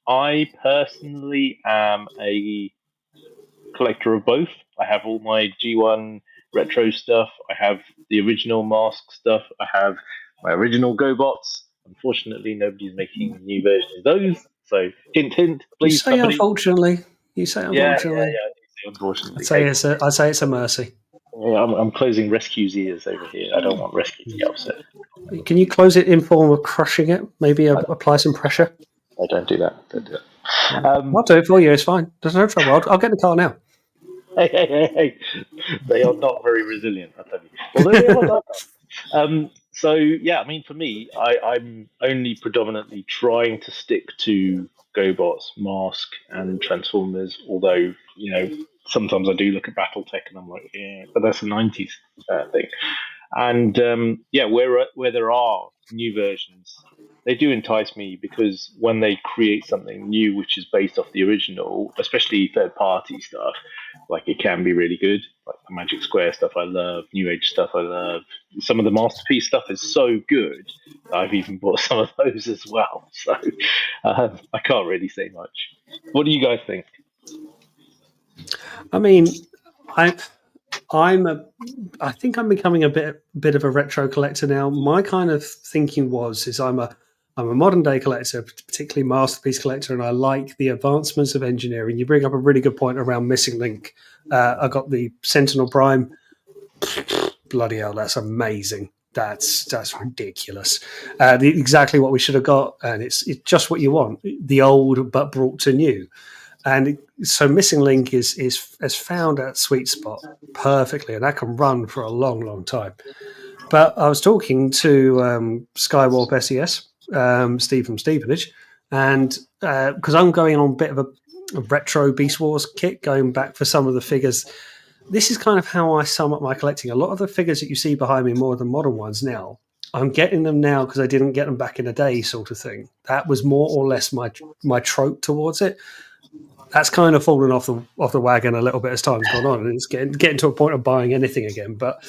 I personally am a collector of both. I have all my G1 retro stuff. I have the original Mask stuff. I have my original GoBots. Unfortunately, nobody's making new versions of those. So, hint, hint, please. You say somebody. Unfortunately. You say unfortunately. Yeah, I do say unfortunately. I say it's a mercy. Yeah, I'm closing Rescue's ears over here. I don't want Rescue to get upset. Can you close it in form of crushing it? Maybe apply some pressure? I don't do that. Don't do that. I'll do it for you. It's fine. There's no trouble. I'll get in the car now. Hey. They are not very resilient, I tell you. Although they are not. So yeah, I mean, for me, I'm only predominantly trying to stick to GoBots, Mask, and Transformers. Although sometimes I do look at BattleTech and I'm like, yeah, but that's a '90s thing. And where there are new versions, they do entice me because when they create something new which is based off the original, especially third party stuff, like it can be really good. Like the Magic Square stuff, I love. New Age stuff, I love. Some of the Masterpiece stuff is so good. I've even bought some of those as well. So I can't really say much. What do you guys think? I mean, I think I'm becoming a bit of a retro collector now. My kind of thinking is I'm a modern day collector, particularly masterpiece collector, and I like the advancements of engineering. You bring up a really good point around Missing Link. I got the Sentinel Prime. Bloody hell, that's amazing. That's ridiculous. Exactly what we should have got, and it's just what you want. The old but brought to new. And so Missing Link is has found that sweet spot perfectly, and that can run for a long, long time. But I was talking to Skywarp SES, Steve from Stevenage, and because I'm going on a bit of a retro Beast Wars kit, going back for some of the figures. This is kind of how I sum up my collecting. A lot of the figures that you see behind me, more than modern ones now, I'm getting them now because I didn't get them back in the day, sort of thing. That was more or less my trope towards it. That's kind of fallen off the wagon a little bit as time's gone on, and it's getting to a point of buying anything again. But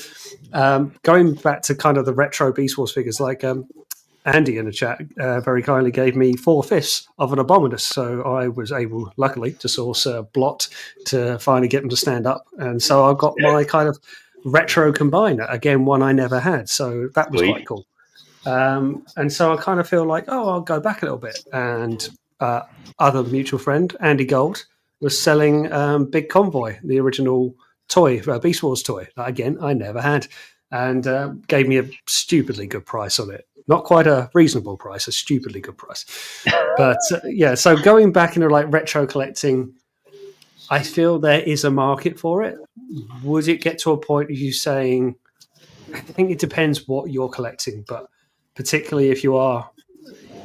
going back to kind of the retro Beast Wars figures, like Andy in the chat very kindly gave me 4/5 of an Abominus, so I was able, luckily, to source a Blot to finally get them to stand up, and so I got my kind of retro combiner again, one I never had, so that was quite cool. And so I kind of feel like, I'll go back a little bit, and other mutual friend, Andy Gold, was selling Big Convoy, the original toy, Beast Wars toy. Again, I never had, and gave me a stupidly good price on it. Not quite a reasonable price, a stupidly good price. But so going back into like retro collecting, I feel there is a market for it. Would it get to a point of you saying, I think it depends what you're collecting, but particularly if you are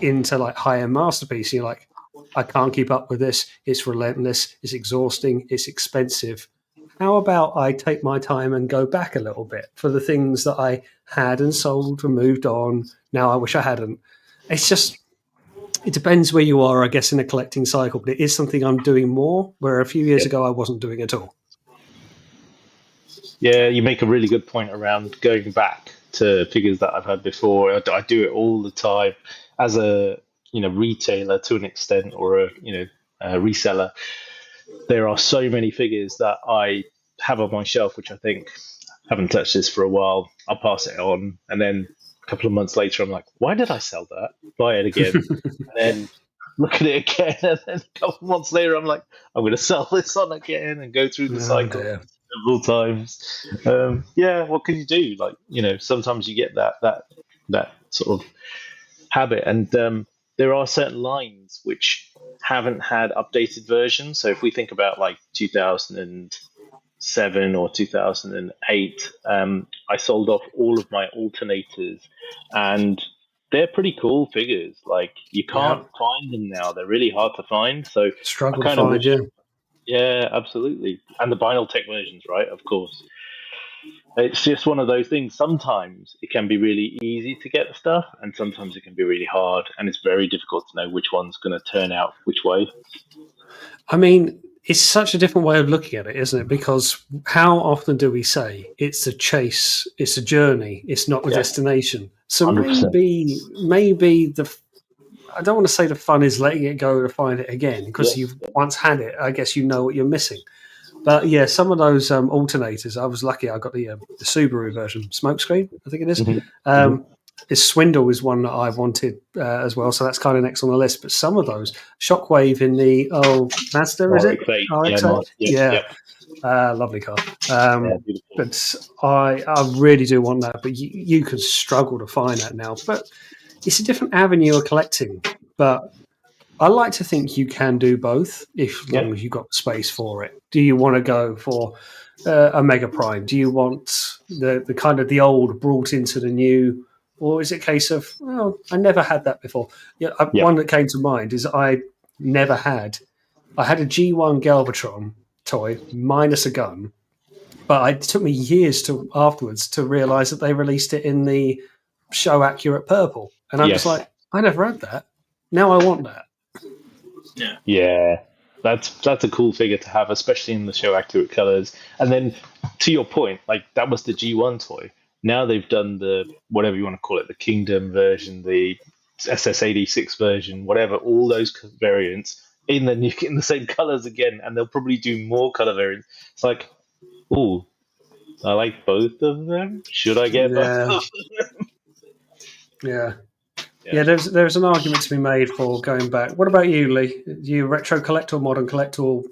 into like high-end masterpiece, you're like, I can't keep up with this. It's relentless. It's exhausting. It's expensive. How about I take my time and go back a little bit for the things that I had and sold and moved on? Now I wish I hadn't. It's just, it depends where you are, I guess, in a collecting cycle. But it is something I'm doing more, where a few years ago I wasn't doing at all. Yeah, you make a really good point around going back to figures that I've had before. I do it all the time as a retailer to an extent, or a reseller. There are so many figures that I have on my shelf, which I think haven't touched this for a while. I'll pass it on, and then a couple of months later, I'm like, why did I sell that? Buy it again, and then look at it again, and then a couple of months later, I'm like, I'm going to sell this on again and go through the cycle several times. What can you do? Like, sometimes you get that sort of habit, and there are certain lines which haven't had updated versions. So if we think about like 2007 or 2008, I sold off all of my alternators, and they're pretty cool figures. Like, you can't find them now; they're really hard to find. So struggle to find, yeah, absolutely. And the Vinyl Tech versions, right? Of course. It's just one of those things. Sometimes it can be really easy to get the stuff, and sometimes it can be really hard, and it's very difficult to know which one's going to turn out which way. I mean, it's such a different way of looking at it, isn't it? Because how often do we say it's a chase, it's a journey, it's not a destination? So 100%. maybe I don't want to say the fun is letting it go to find it again, because you've once had it. I guess you know what you're missing. But yeah, some of those alternators, I was lucky. I got the Subaru version, Smokescreen, I think it is. Swindle is one that I wanted as well, so that's kind of next on the list. But some of those, Shockwave in the Mazda, is it? RX-8? Lovely car. But I really do want that. But you can struggle to find that now. But it's a different avenue of collecting. But I like to think you can do both, if long as you've got space for it. Do you want to go for a Mega Prime? Do you want the kind of the old brought into the new, or is it a case of, well, I never had that before? Yeah, one that came to mind is I had a G1 Galvatron toy minus a gun, but it took me years afterwards to realise that they released it in the show accurate purple, and I'm just like, I never had that. Now I want that. Yeah, that's a cool figure to have, especially in the show accurate colors. And then, to your point, like that was the G1 toy. Now they've done the whatever you want to call it, the Kingdom version, the SS86 version, whatever. All those variants in the same colors again, and they'll probably do more color variants. It's like, oh, I like both of them. Should I get both of them? Yeah, there's an argument to be made for going back. What about you, Lee? Do you retro collect or modern collect or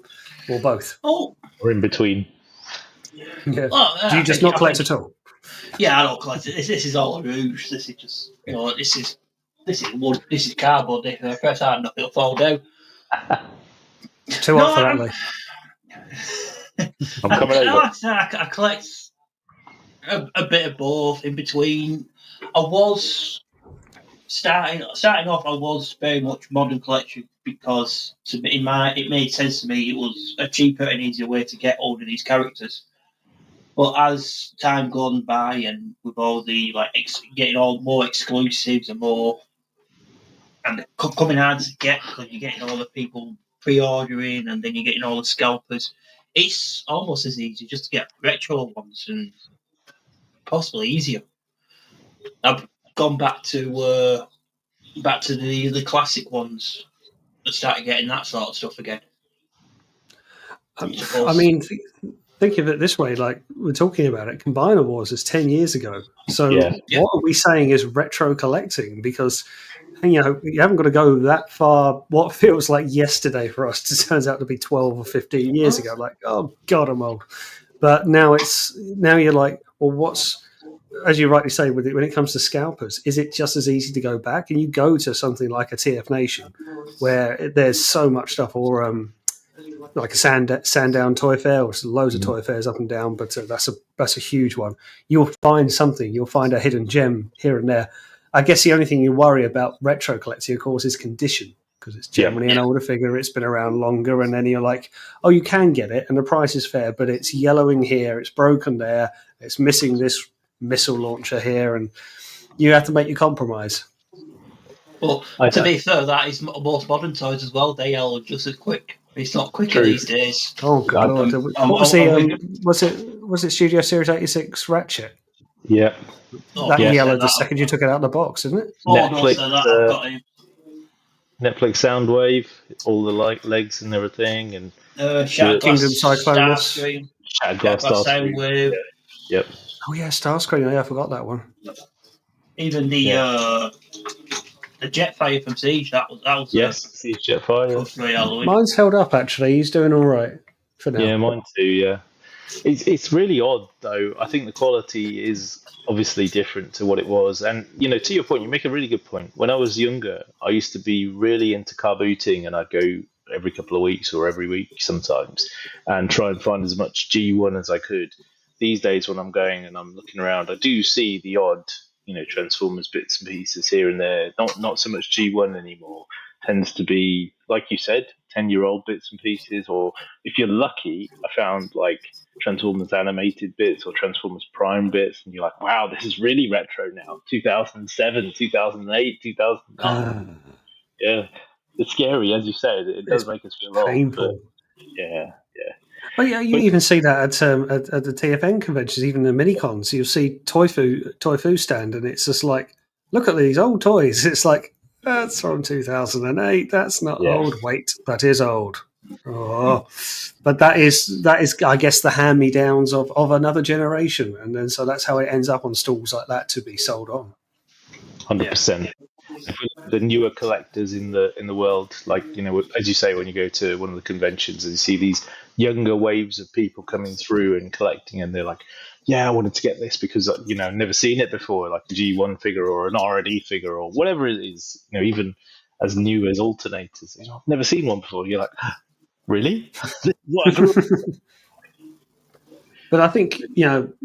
both? Oh, or in between. Yeah. Well, do you just not collect at all? Yeah, I don't collect it. This is all a ruse. This is just this is wood. This is cardboard. If I press hard enough, it'll fall down. Too hot for that, Lee. I'm coming over. I collect a bit of both in between. I was starting off. I was very much modern collection because it made sense to me. It was a cheaper and easier way to get hold of these characters. But as time gone by, and with all the getting all more exclusives and more, and coming hard to get because you're getting all the people pre-ordering, and then you're getting all the scalpers. It's almost as easy just to get retro ones, and possibly easier. I've gone back to the classic ones and started getting that sort of stuff again. I mean, think of it this way: like we're talking about it, Combiner Wars is 10 years ago. So what are we saying is retro collecting? Because you haven't got to go that far. What feels like yesterday for us turns out to be 12 or 15 years ago. Like, oh God, I'm old. But now you're like, well, what's, as you rightly say, when it comes to scalpers, is it just as easy to go back? And you go to something like a TF Nation where there's so much stuff, or like a Sandown Toy Fair, or loads of toy fairs up and down, but that's a huge one. You'll find something. You'll find a hidden gem here and there. I guess the only thing you worry about retro collecting, of course, is condition, because it's generally an older figure. It's been around longer, and then you're like, oh, you can get it, and the price is fair, but it's yellowing here, it's broken there, it's missing this missile launcher here, and you have to make your compromise. Well, to be fair, that is most modern toys as well. They are just as quick. It's not quicker these days. Oh God! Was it Studio Series 86 Ratchet? Yeah. That yellowed the second you took it out of the box, isn't it? Netflix, Netflix Soundwave, all the legs and everything, and Kingdom Cyclonus, Shatterglass Starscream. Yep. Oh yeah, Starscream. Yeah, I forgot that one. Even the Jetfire from Siege. That was Siege Jetfire. Mine's held up actually. He's doing all right for now. Yeah, mine too. Yeah. It's really odd, though. I think the quality is obviously different to what it was. And, to your point, you make a really good point. When I was younger, I used to be really into car booting, and I'd go every couple of weeks or every week sometimes and try and find as much G1 as I could. These days, when I'm going and I'm looking around, I do see the odd, Transformers bits and pieces here and there. Not so much G1 anymore. Tends to be, like you said, 10-year-old bits and pieces, or if you're lucky, I found like Transformers animated bits or Transformers Prime bits, and you're like, wow, this is really retro now. 2007, 2008, 2009. Yeah, it's scary, as you said. It does make us feel painful. Old. Yeah. Well, yeah, you even see that at the TFN conventions, even the mini-cons. You'll see Toy Fu stand, and it's just like, look at these old toys. It's like, that's from 2008. That's not old. Wait, that is old. Oh, but that is, I guess, the hand-me-downs of another generation, and then so that's how it ends up on stalls like that to be sold on. 100%. The newer collectors in the world, like as you say, when you go to one of the conventions and you see these younger waves of people coming through and collecting, and they're like, yeah, I wanted to get this because I've never seen it before, like a G1 figure or an R&D figure or whatever it is. Even as new as alternators. I've never seen one before. You're like, really? What I grew up But I think,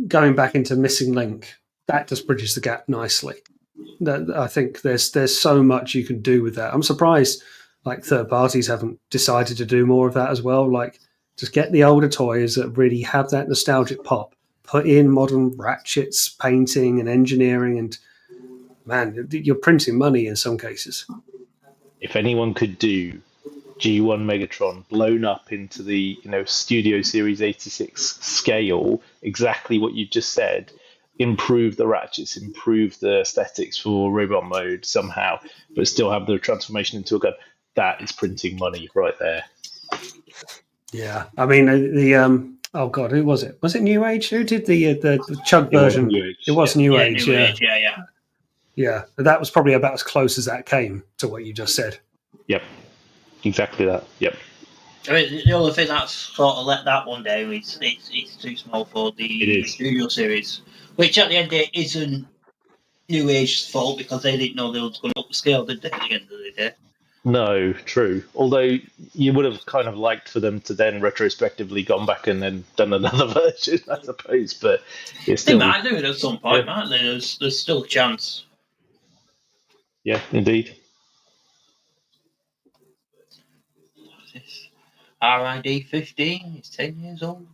going back into Missing Link, that just bridges the gap nicely. I think there's so much you can do with that. I'm surprised like third parties haven't decided to do more of that as well. Like just get the older toys that really have that nostalgic pop, put in modern ratchets, painting and engineering, and man, you're printing money in some cases. If anyone could do G1 Megatron blown up into the Studio Series 86 scale, exactly what you've just said, improve the ratchets, improve the aesthetics for robot mode somehow, but still have the transformation into a gun, that is printing money right there. Yeah, I mean the oh god, who was it? Was it New Age? Who did the Chug version? It was New Age. New Age, yeah. Yeah, that was probably about as close as that came to what you just said. Yep, exactly that. Yep. I mean, the only thing that's sort of let that one down is it's too small for the Studio Series, which at the end of the day isn't New Age's fault because they didn't know they were going to up the scale, did they, at the end of the day? No, true. Although you would have kind of liked for them to then retrospectively gone back and then done another version, I suppose. But it's still... They might do it at some point, mightn't they? There's still a chance. Yeah, indeed. RID 15 is 10 years old.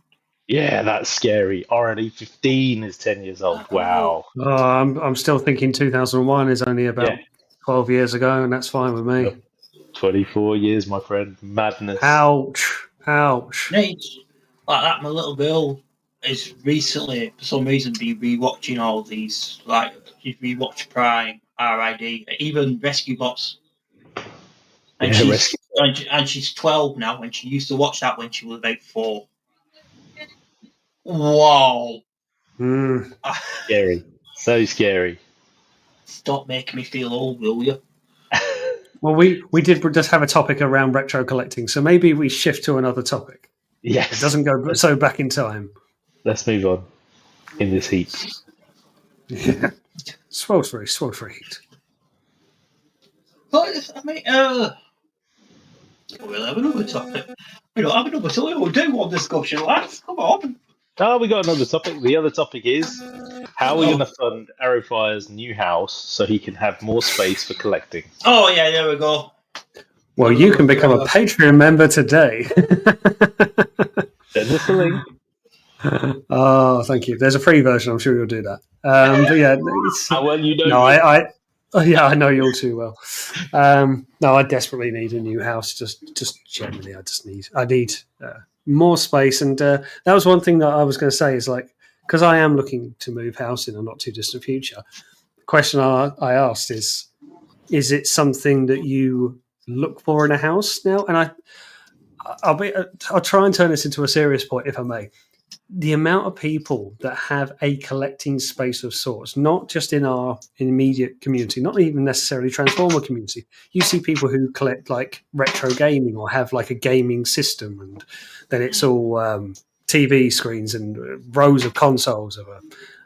Yeah, that's scary. RID 15 is 10 years old. Wow. Oh, I'm still thinking 2001 is only about 12 years ago, and that's fine with me. Yep. 24 years, my friend. Madness. Ouch. Like that, my little girl is recently, for some reason, been rewatching all these. Like, she's rewatched Prime, RID, even Rescue Bots. And she's 12 now, and she used to watch that when she was about 4. Wow. Scary. So scary. Stop making me feel old, will you? Well, we did just have a topic around retro collecting, so maybe we shift to another topic. Yes. It doesn't go so back in time. Let's move on in this heat. Yeah. Sweltering heat. But, I mean, we'll have another topic. We don't have another topic. We'll do one discussion, lads. Come on. Oh, we got another topic. The other topic is how are we going to fund Arrowfire's new house so he can have more space for collecting? Oh, yeah, there we go. Well, you can become a Patreon member today. Send us a link. Oh, thank you. There's a free version. I'm sure you'll do that. But yeah, how well you know? No, I know you all too well. No, I desperately need a new house. Just generally, I need more space. And that was one thing that I was going to say is like, because I am looking to move house in a not too distant future. The question I asked is it something that you look for in a house now? And I'll try and turn this into a serious point, if I may. The amount of people that have a collecting space of sorts, not just in our immediate community, not even necessarily Transformer community. You see people who collect like retro gaming or have like a gaming system, and then it's all TV screens and rows of consoles of a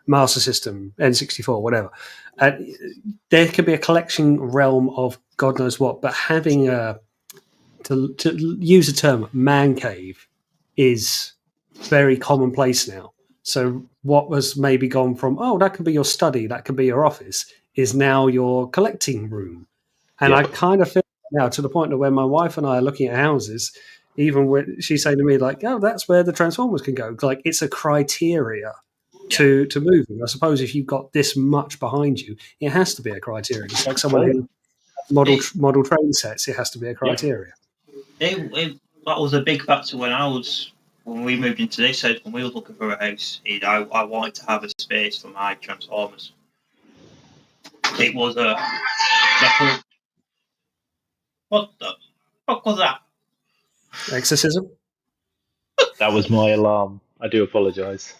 Master System, N64, whatever. There could be a collection realm of God knows what, but having to use a term, man cave is very commonplace now. So what was maybe gone from, that could be your study, that could be your office, is now your collecting room. And I kind of feel now to the point of where my wife and I are looking at houses, even when she's saying to me like, that's where the Transformers can go. Like it's a criteria to move. I suppose if you've got this much behind you, it has to be a criteria. It's like someone who model train sets, it has to be a criteria. That was a big factor when we moved into this house, when we were looking for a house, I wanted to have a space for my Transformers. It was a definite... What the fuck was that? Exorcism? That was my alarm. I do apologise.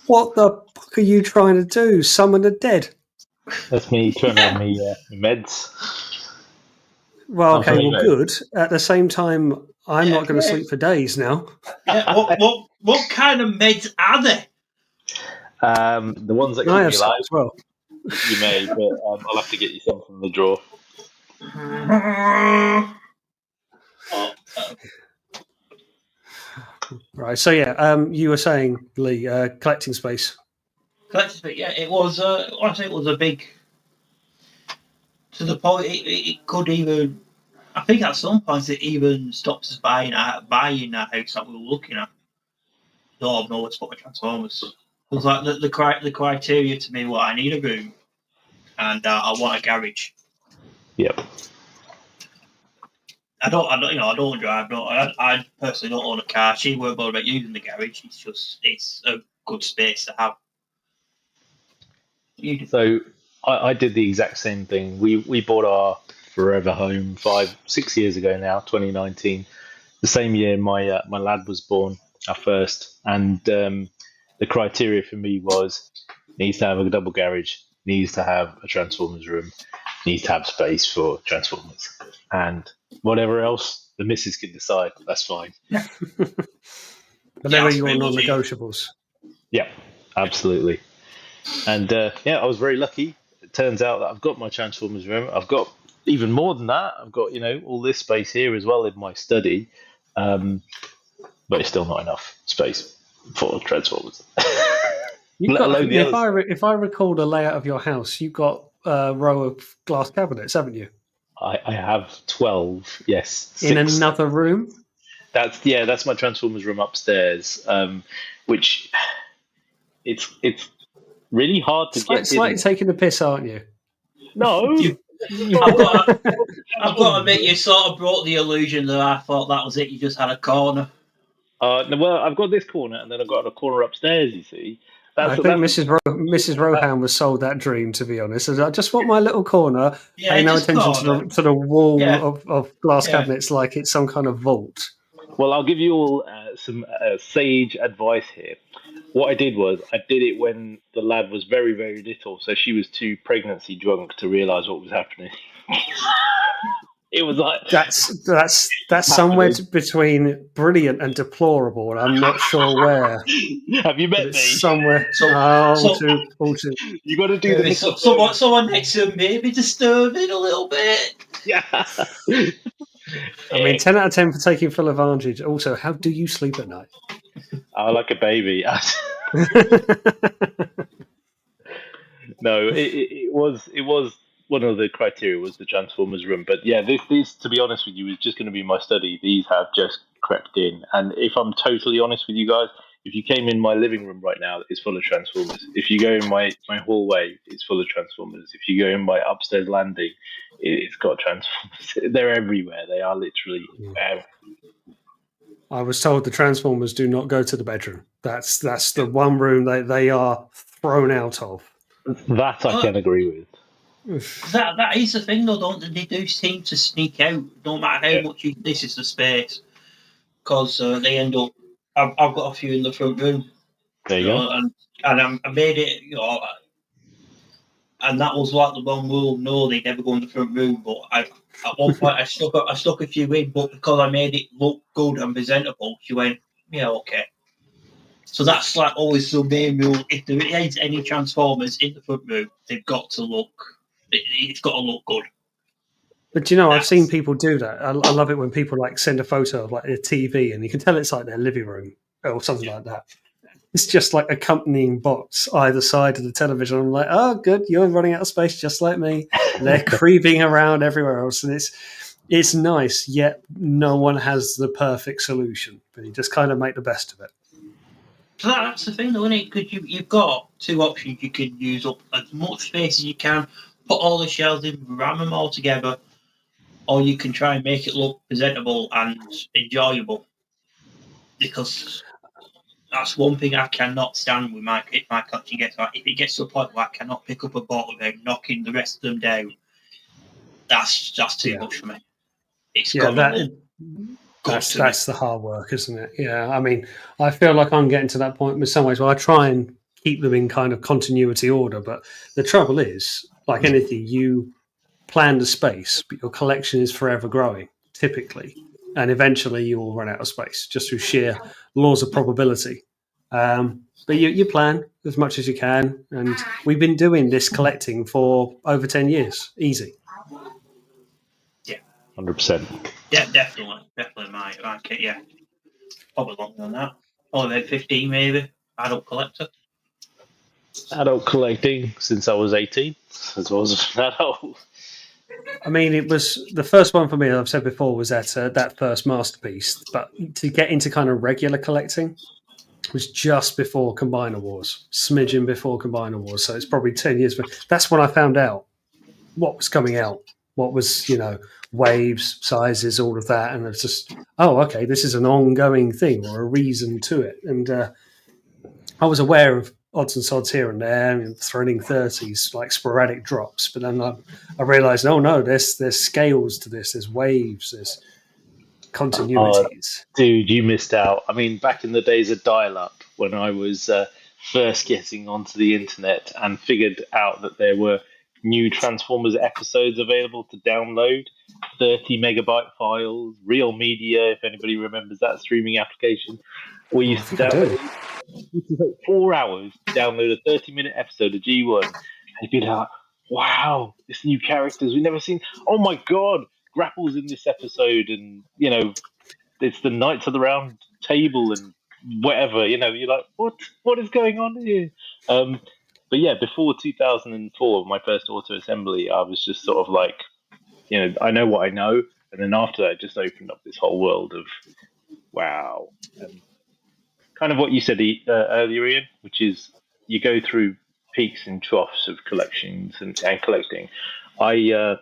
What the fuck are you trying to do? Summon the dead? That's me turning on me meds. Well, okay, good. At the same time, I'm not going to sleep for days now. Yeah, what kind of meds are they? The ones that keep me alive as well. You may, but I'll have to get you some from the drawer. Oh, Right. So you were saying, Lee, collecting space. collector's bit, yeah, it was. Honestly, it was a big. To the point, it could even. I think at some points it even stopped us buying that house that we were looking at. Don't have nowhere to put my Transformers. It was like the criteria to me. What I need a room and I want a garage. Yep. I don't drive. I personally don't own a car. She weren't bothered about using the garage. It's a good space to have. So I did the exact same thing. We bought our forever home 6 years ago now, 2019. The same year my lad was born, our first, and the criteria for me was needs to have a double garage, needs to have a Transformers room, needs to have space for Transformers, and whatever else the missus can decide. That's fine. But they were your non-negotiables. Yeah, absolutely. And I was very lucky. It turns out that I've got my Transformers room. I've got even more than that. I've got all this space here as well in my study, but it's still not enough space for Transformers. If I recall the layout of your house, you've got a row of glass cabinets, haven't you? I have 12. Yes, in another room. That's my Transformers room upstairs, which it's really hard to get. Slightly taking the piss, aren't you? No. I've got to admit, you sort of brought the illusion that I thought that was it. You just had a corner. Well, I've got this corner, and then I've got a corner upstairs. You see, I think Mrs. Rohan was sold that dream. To be honest, I just want my little corner. Pay no attention to the wall of glass cabinets like it's some kind of vault. Well, I'll give you all some sage advice here. What I did was I did it when the lad was very, very little, so she was too pregnancy drunk to realise what was happening. It was like that's somewhere between brilliant and deplorable, and I'm not sure where. Have you met me? Somewhere. All too. You got to do this. Someone next to him maybe disturbing a little bit. Yeah. I mean, 10 out of 10 for taking full advantage. Also, how do you sleep at night? Like a baby. No, it was one of the criteria was the Transformers room. But yeah, this to be honest with you is just going to be my study. These have just crept in, and if I'm totally honest with you guys, if you came in my living room right now, it's full of Transformers. If you go in my hallway, it's full of Transformers. If you go in my upstairs landing, it's got Transformers. They're everywhere. They are literally everywhere. I was told the Transformers do not go to the bedroom. That's the one room they are thrown out of. That I can agree with. That is the thing, though, don't they? They do seem to sneak out, no matter how much this is the space, because they end up. I've got a few in the front room. There you go. And I made it, and that was like the one rule. No, they never go in the front room. But at one point, I stuck a few in, but because I made it look good and presentable, she went, yeah, okay. So that's like always the main rule. If there is any Transformers in the front room, they've got to look. It's got to look good. But I've seen people do that. I love it when people like send a photo of like a TV, and you can tell it's like their living room or something like that. It's just like accompanying bots either side of the television. I'm like, oh, good, you're running out of space just like me. And they're creeping around everywhere else, and it's nice. Yet no one has the perfect solution, but you just kind of make the best of it. So that's the thing, though, isn't it? Because you've got two options. You can use up as much space as you can, put all the shelves in, ram them all together, or you can try and make it look presentable and enjoyable. Because that's one thing I cannot stand with if my collection gets like, if it gets to a point where I cannot pick up a bottle without knocking the rest of them down, that's too much for me. It's that's the hard work, isn't it? Yeah, I mean, I feel like I'm getting to that point in some ways where I try and keep them in kind of continuity order, but the trouble is, like anything, you plan the space, but your collection is forever growing, typically, and eventually you will run out of space just through sheer laws of probability. But you plan as much as you can, and we've been doing this collecting for over 10 years, easy. 100%. Yeah, definitely my kit. Yeah, probably longer than that. Probably about 15, maybe. Adult collector. Adult collecting since I was 18, as well as that old. I mean, it was the first one for me. I've said before was that first masterpiece, but to get into kind of regular collecting was just before Combiner Wars, smidgen before Combiner Wars. So it's probably 10 years. That's when I found out what was coming out, what was waves, sizes, all of that, and it's just okay, this is an ongoing thing or a reason to it. And I was aware of odds and sods here and there, threading 30s, like sporadic drops. But then I realized, oh no, there's scales to this, there's waves, there's continuities. Dude, you missed out. I mean, back in the days of dial-up, when I was first getting onto the internet and figured out that there were new Transformers episodes available to download, 30 megabyte files, Real Media, if anybody remembers that streaming application, we used to download. It used to take 4 hours to download a 30-minute episode of G1. And you'd be like, wow, this new characters we've never seen. Oh my god, Grapple's in this episode, and it's the Knights of the Round Table and whatever. You're like, what is going on here? But yeah, before 2004, my first auto assembly, I was just sort of like, I know what I know, and then after that, it just opened up this whole world of wow. Kind of what you said earlier, Ian, which is you go through peaks and troughs of collections and collecting. I've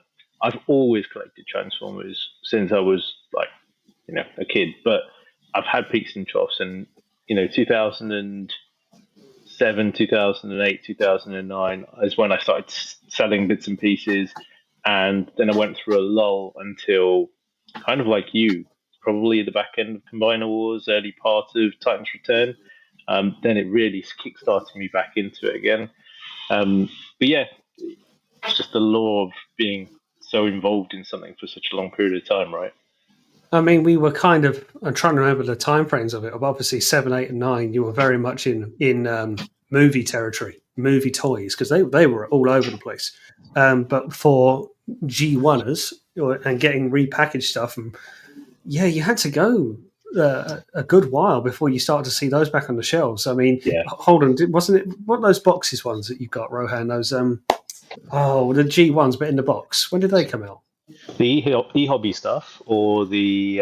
always collected Transformers since I was like, a kid, but I've had peaks and troughs, and 2007, 2008, 2009 is when I started selling bits and pieces, and then I went through a lull until kind of like you, probably the back end of Combiner Wars, early part of Titan's Return. Then it really kickstarted me back into it again. But yeah, it's just the law of being so involved in something for such a long period of time, right? I mean, we were kind of. I'm trying to remember the time frames of it. Obviously, 7, 8, and 9. You were very much in movie territory, movie toys, because they were all over the place. But for G1ers and getting repackaged stuff, and you had to go a good while before you started to see those back on the shelves. I mean, hold on, wasn't it? What are those boxes ones that you got, Rohan? Those the G1s, but in the box. When did they come out? The e-hobby stuff, or the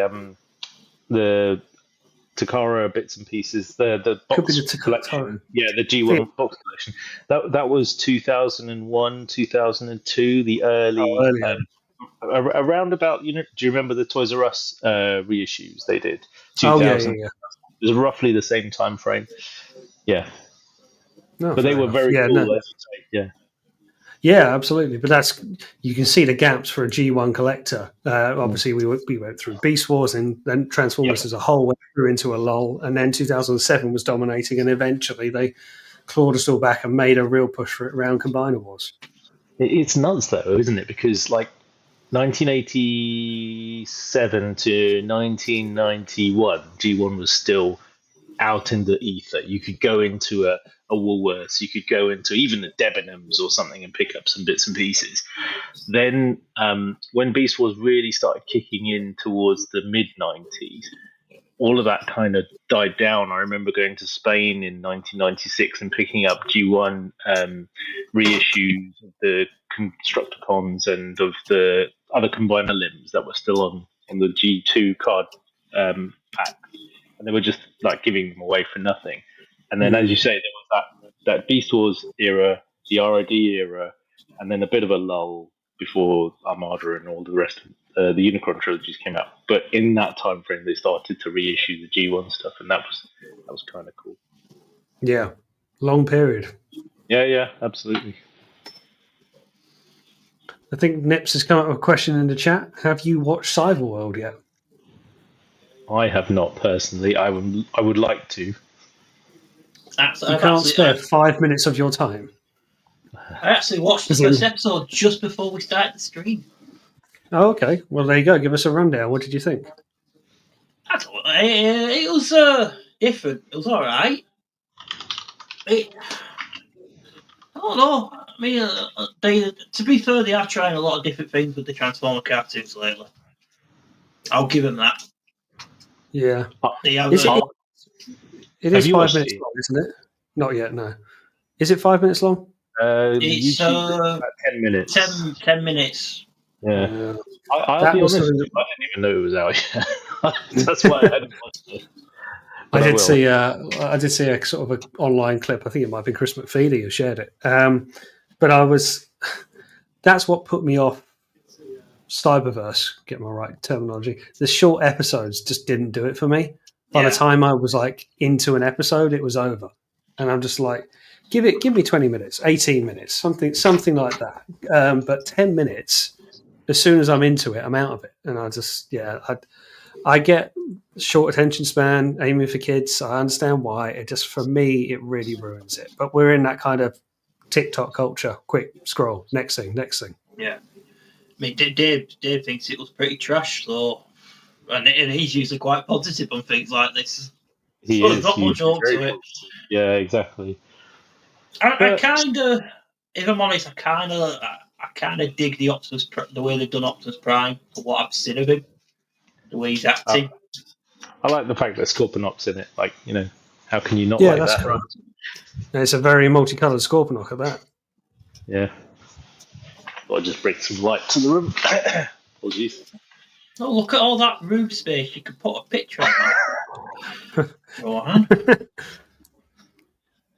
Takara bits and pieces, the box Could be the collection. Yeah, the G1 box collection. That was 2001, 2002, the early around about. Do you remember the Toys R Us reissues they did? 2000. Yeah. It was roughly the same time frame. Yeah, No, but they were very cool. I should say. Yeah. Yeah, absolutely. But you can see the gaps for a G1 collector. Obviously, we went through Beast Wars, and then Transformers as a whole went through into a lull. And then 2007 was dominating, and eventually they clawed us all back and made a real push for it around Combiner Wars. It's nuts, though, isn't it? Because 1987 to 1991, G1 was still out in the ether. You could go into a Woolworths, you could go into even the Debenhams or something and pick up some bits and pieces. Then when Beast Wars really started kicking in towards the mid-90s, all of that kind of died down. I remember going to Spain in 1996 and picking up G1 reissues of the Constructicons and of the other Combiner limbs that were still on the G2 card pack. And they were just giving them away for nothing. And then, as you say, there was that Beast Wars era, the ROD era, and then a bit of a lull before Armada and all the rest of the Unicron trilogies came out. But in that time frame, they started to reissue the G1 stuff, and that was kind of cool. Yeah, long period. Yeah, absolutely. I think Nips has come up with a question in the chat. Have you watched Cyberworld yet? I have not personally. I would like to. You can't spare 5 minutes of your time. I actually watched the first episode just before we started the stream. Oh, okay. Well, there you go. Give us a rundown. What did you think? It was different. It was all right. I don't know. I mean, to be fair, they are trying a lot of different things with the Transformer cartoons lately. I'll give him that. Yeah. Yeah, Is it? It Have is you 5 watched minutes it? long, isn't it? Not yet. No. Is it 5 minutes long? it's YouTube about 10 minutes. 10 minutes. Yeah. I'll That be was honest, something I didn't even know it was out yet. That's why I hadn't watched it. But I did will. see. I did see a sort of an online clip. I think it might have been Chris McFeely who shared it. But I was. That's what put me off Cyberverse. Get my right terminology. The short episodes just didn't do it for me. By the time I was like into an episode, it was over, and I'm just like, give me 20 minutes, 18 minutes, something like that. But 10 minutes. As soon as I'm into it, I'm out of it, and I get short attention span, aiming for kids. I understand why. It just, for me, it really ruins it. But we're in that kind of TikTok culture. Quick scroll, next thing. Yeah. I mean, Dave thinks it was pretty trash, so, and he's usually quite positive on things like this. He So is. there's not much He's up very to it. positive. Yeah, exactly. I kind of, if I'm honest, I kind of dig the way they've done Optimus Prime for what I've seen of him, the way he's acting. I like the fact that Scorponok's in it. Like, how can you not Yeah, like that's that? cool. And it's a very multicolored Scorponok at that. Yeah. I'll just bring some light to the room. Apologies. Oh, look at all that room space. You could put a picture on that. Rohan.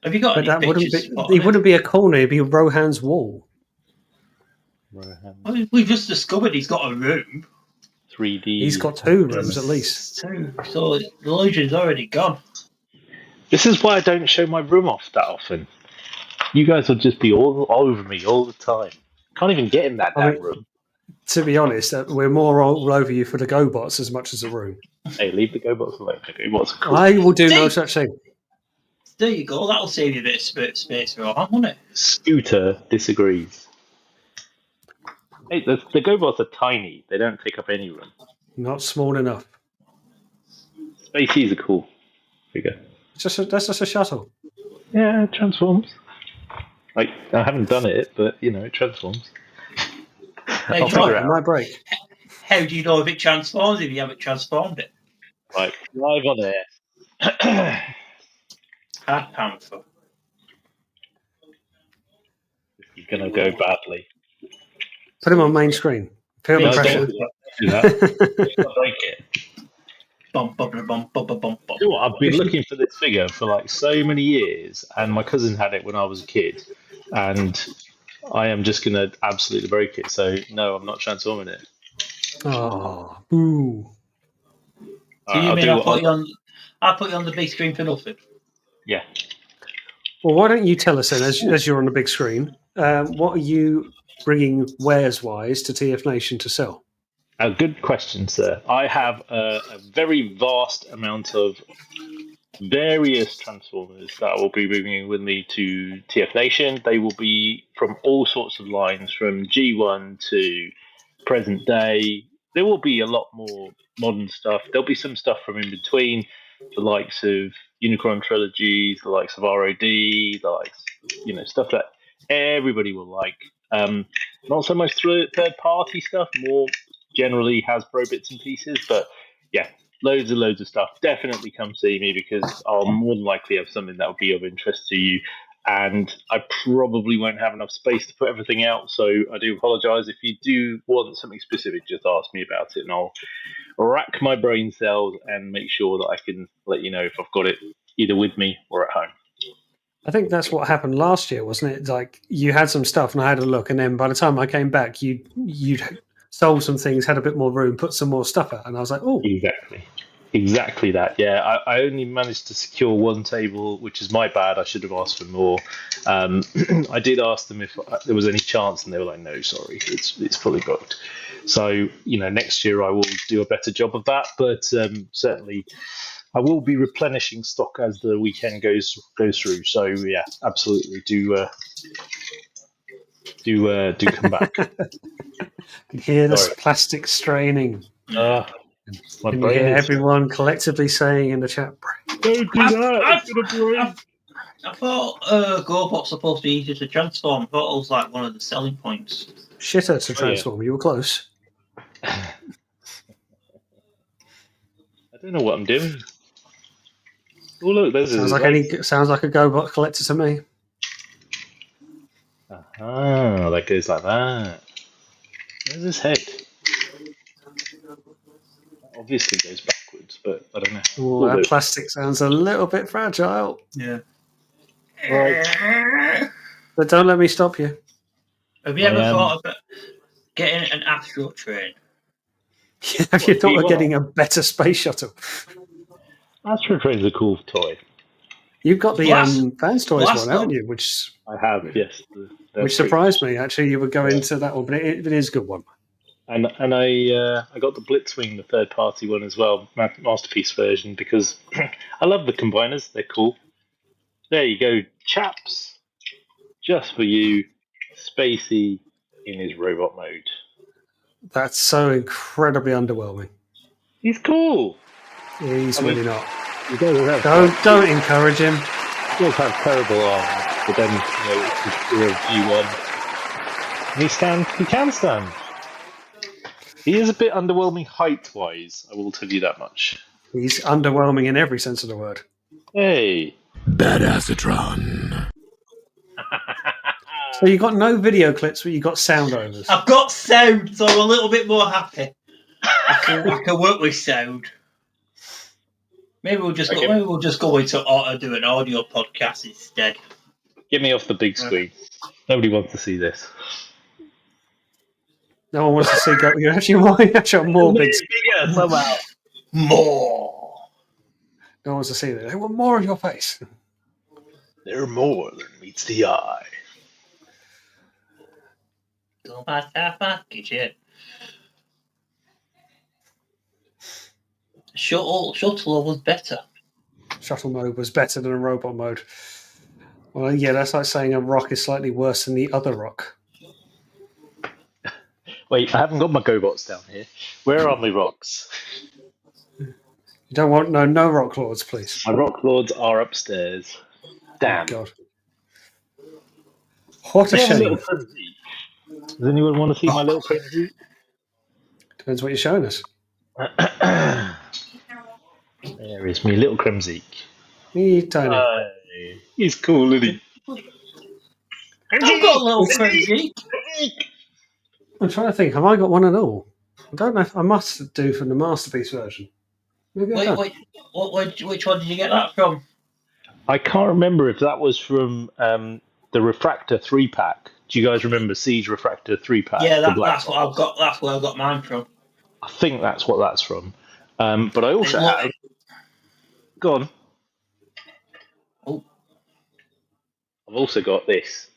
Have you got But any that wouldn't pictures? be. It wouldn't be a corner. It'd be Rohan's wall. Well, we've just discovered he's got a room. 3D. He's got 2 rooms at least. Two. So the illusion's already gone. This is why I don't show my room off that often. You guys will just be all over me all the time. Can't even get in that damn room. To be honest, we're more all over you for the GoBots as much as the room. Hey, leave the GoBots alone. The GoBots are cool. I will do no such thing. There you go. That'll save you a bit of space for Rohan, won't it? Scooter disagrees. Hey, the GoBots are tiny. They don't take up any room. Not small enough. Spacey's a cool figure. That's just a shuttle. Yeah, it transforms. Like, I haven't done it, but, it transforms. Hey, I'll figure it It might out. break. How do you know if it transforms if you haven't transformed it? Like, live on air. Hard panther. It's going to go badly. Put him on main screen. Feel the No, pressure. don't do that. Don't break it. Bum, bum, bum, bum, bum, bum, bum. You know what? I've been looking for this figure for like so many years, and my cousin had it when I was a kid, and I am just going to absolutely break it. So, no, I'm not transforming it. Oh, boo. So you mean I'll put you on the big screen for nothing? Yeah. Well, why don't you tell us then, as you're on the big screen, what are you bringing wares-wise to TF Nation to sell? A good question, sir. I have a very vast amount of various Transformers that I will be bringing with me to TF Nation. They will be from all sorts of lines, from G1 to present day. There will be a lot more modern stuff. There'll be some stuff from in between, the likes of Unicron trilogies, the likes of ROD, the likes, stuff that everybody will like. Not so much third party stuff, more generally Hasbro bits and pieces, but yeah, loads and loads of stuff. Definitely come see me because I'll more than likely have something that will be of interest to you. And I probably won't have enough space to put everything out, so I do apologise. If you do want something specific, just ask me about it, and I'll rack my brain cells and make sure that I can let you know if I've got it either with me or at home. I think that's what happened last year, wasn't it? Like, you had some stuff and I had a look, and then by the time I came back, you'd sold some things, had a bit more room, put some more stuff out, and I was like, oh. Exactly that. Yeah, I only managed to secure one table, which is my bad. I should have asked for more. I did ask them if there was any chance, and they were like, "No, sorry, it's fully booked." So next year I will do a better job of that. But certainly, I will be replenishing stock as the weekend goes through. So yeah, absolutely, do come back. You hear this plastic straining. My and you brain hear is everyone collectively saying in the chat, don't do that. It's gonna break. I thought GoBot's supposed to be easier to transform. I thought it was like one of the selling points. shitter to transform. You were close. don't know what I'm doing. Oh look, there's Sounds his like legs. sounds like a GoBot collector to me. Ah, that goes like that. Where's his head? That obviously goes backwards, but I don't know. Oh, that plastic sounds a little bit fragile. Yeah. Right. But don't let me stop you. Have you ever thought about getting an astral train? Have you thought of getting a better space shuttle? Astro Train's a cool toy. You've got the Fans Toys one, haven't you? Which I have, yes. Which surprised me. Actually, you would go into that one, but it is a good one. And I got the Blitzwing, the third party one as well, masterpiece version, because I love the combiners. They're cool. There you go, chaps. Just for you, Spacey in his robot mode. That's so incredibly underwhelming. He's cool. He's really not. He doesn't have don't encourage him. He does have terrible arms, but then it's a G1. And he can stand. He is a bit underwhelming height-wise, I will tell you that much. He's underwhelming in every sense of the word. Hey. Badassatron. So you got no video clips, but you got sound overs. I've got sound, so I'm a little bit more happy. I can work with sound. Maybe we'll just go into do an audio podcast instead. Get me off the big screen. Nobody wants to see this. No one wants to see you actually more big. Bigger somehow. More. No one wants to see that. They want more of your face. They're more than meets the eye. Don't pass that package yet. Shuttle was better. Shuttle mode was better than a robot mode. Well, yeah, that's like saying a rock is slightly worse than the other rock. Wait, I haven't got my GoBots down here. Where are my rocks? You don't want no rock lords, please. My rock lords are upstairs. Damn. Oh, God. What a shame. Does anyone want to see my little crazy? Depends what you're showing us. There is me little Kremzeek. He's tiny. He's cool, isn't he? I've got a little Kremzeek. I'm trying to think. Have I got one at all? I don't know if I must do from the Masterpiece version. Maybe I don't. Which one did you get that from? I can't remember if that was from the Refractor 3-pack. Do you guys remember Siege Refractor 3-pack? Yeah, that's what I've got. That's where I got mine from. I think that's what that's from. But I also have... Go on. Oh. I've also got this.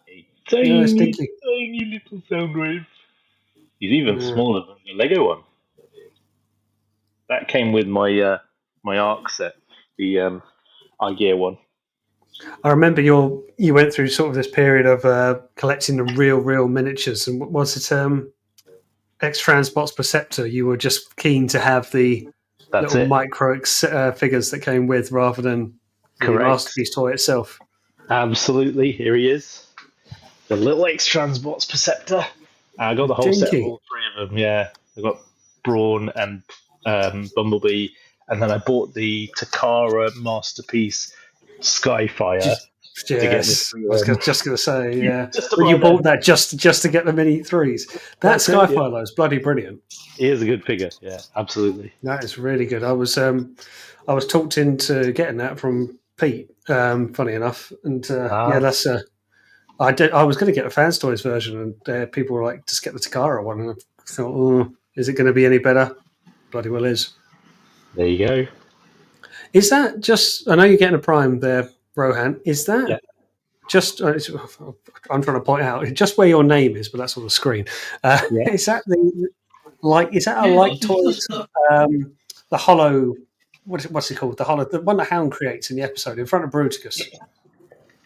A tiny little Soundwave. He's even smaller than the Lego one. That came with my my Arc set, the iGear one. I remember you went through sort of this period of collecting the real miniatures, and was it X-Transbots Perceptor? You were just keen to have the little micro figures that came with, rather than the Masterpiece toy itself. Absolutely, here he is, the little X-Transbots Perceptor. I got the whole set of all three of them. Yeah, I got Brawn and Bumblebee, and then I bought the Takara Masterpiece Skyfire. Yes, I was just going to say, yeah. But you bought that just to get the mini threes. That Skyfire, though, is bloody brilliant. He is a good figure, yeah, absolutely. That is really good. I was talked into getting that from Pete. Funny enough, and yeah, that's. I was going to get a Fans Toys version, and people were like, "Just get the Takara one." And I thought, "Oh, is it going to be any better?" Bloody well is. There you go. Is that just? I know you're getting a Prime there, Rohan. Is that just? I'm trying to point out just where your name is, but that's on the screen. Is that Is that a light toy? The hollow. What's it called? The hollow. The one that Hound creates in the episode in front of Bruticus.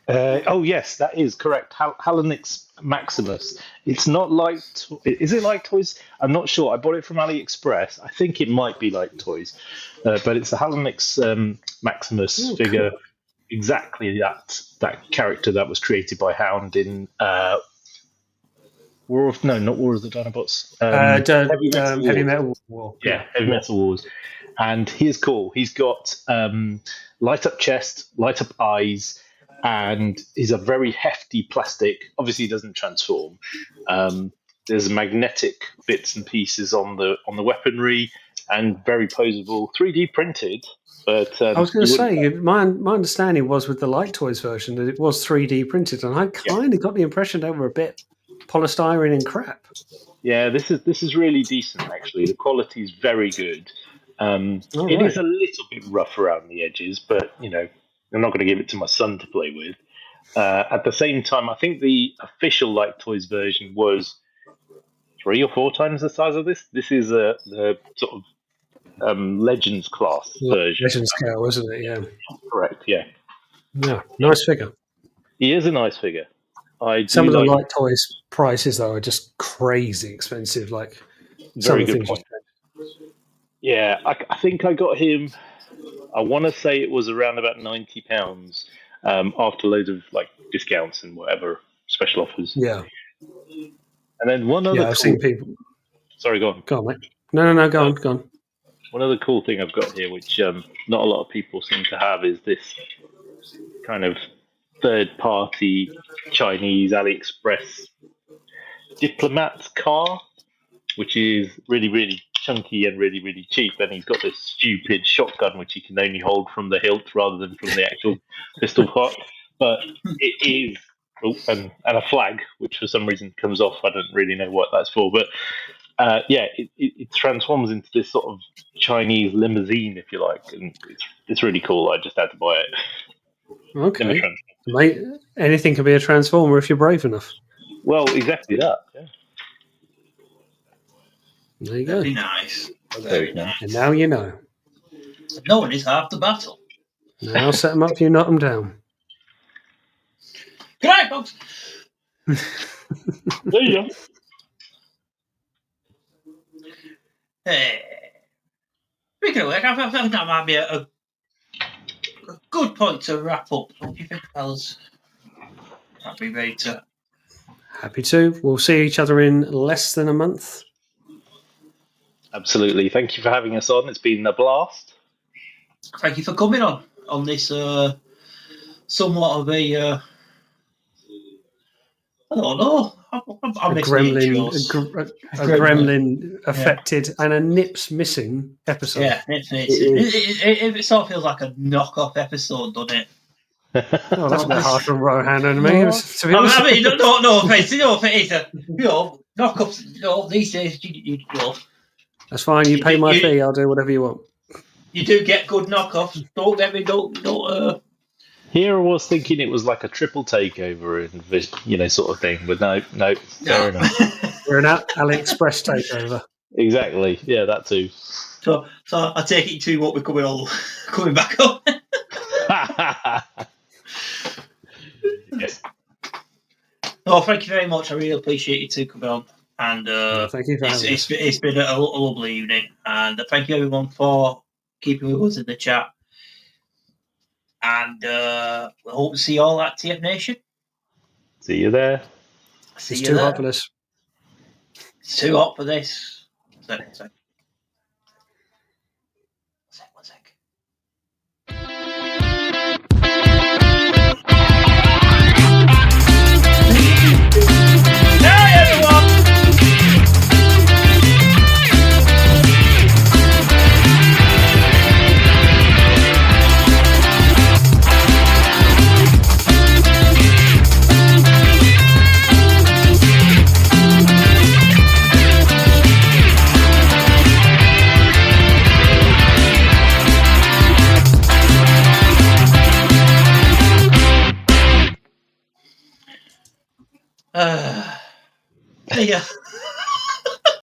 Oh yes, that is correct. Halanix Maximus. It's not Light. Is it Light Toys? I'm not sure. I bought it from AliExpress. I think it might be Light Toys, but it's the Halanix Maximus figure. Cool. Exactly that character that was created by Hound in Not War of the Dinobots. Heavy Metal War. Yeah, Heavy Metal Wars. And he's cool. He's got light up chest, light up eyes, and he's a very hefty plastic. Obviously, he doesn't transform. There's magnetic bits and pieces on the weaponry, and very posable, 3D printed. But I was going to say, my understanding was with the Light Toys version that it was 3D printed, and I kind of got the impression they were a bit polystyrene and crap. Yeah, this is really decent actually. The quality is very good. It is a little bit rough around the edges, but I'm not going to give it to my son to play with. At the same time, I think the official Light Toys version was 3 or 4 times the size of this. This is the sort of Legends class version. Legends scale, isn't it? Yeah. Correct. Yeah. Yeah. Nice figure. He is a nice figure. Some of the Light Toys prices though are just crazy expensive. Like very good point. Yeah, I think I got him. I want to say it was around about £90 after loads of like discounts and whatever special offers. Yeah. And then one other. Yeah, I've seen people. Sorry, go on. Go on, mate. No, go on. One other cool thing I've got here, which not a lot of people seem to have, is this kind of third-party Chinese AliExpress diplomat car, which is really, really chunky and really, really cheap. And he's got this stupid shotgun, which he can only hold from the hilt rather than from the actual pistol pot. But it is, and a flag, which for some reason comes off. I don't really know what that's for, but it transforms into this sort of Chinese limousine, if you like, and it's really cool. I just had to buy it. Okay, mate. Anything can be a transformer if you're brave enough. Well, exactly that. Yeah. There you go. Very nice. Very nice. And now you know. No one is half the battle. Now set them up, you knock them down. Good night, folks. There you go. Speaking of which, I think that might be a good point to wrap up. What do you think, fellas? That'd be great to. Happy to. We'll see each other in less than a month. Absolutely. Thank you for having us on. It's been a blast. Thank you for coming on this somewhat of a I don't know. I'm a gremlin affected and a nips missing episode. Yeah, it sort of feels like a knockoff episode, doesn't it? Oh, that's a bit hard from Rohan and me. I mean, no offense. If it is a knockoffs, these days, you know. That's fine. You pay my fee. I'll do whatever you want. You do get good knockoffs. Don't get me. Don't. Here I was thinking it was like a triple takeover and sort of thing, but no, fair enough. We're an AliExpress takeover. Exactly. Yeah, that too. So I take it to what we're coming back up. Yes. Oh, thank you very much. I really appreciate you two coming on, and thank you for having us. It's been a lovely evening, and thank you everyone for keeping with us in the chat. And we hope to see you all at TF Nation. See you there. It's too hot for this. It's too hot for this. One sec. Hi, everyone! Yeah.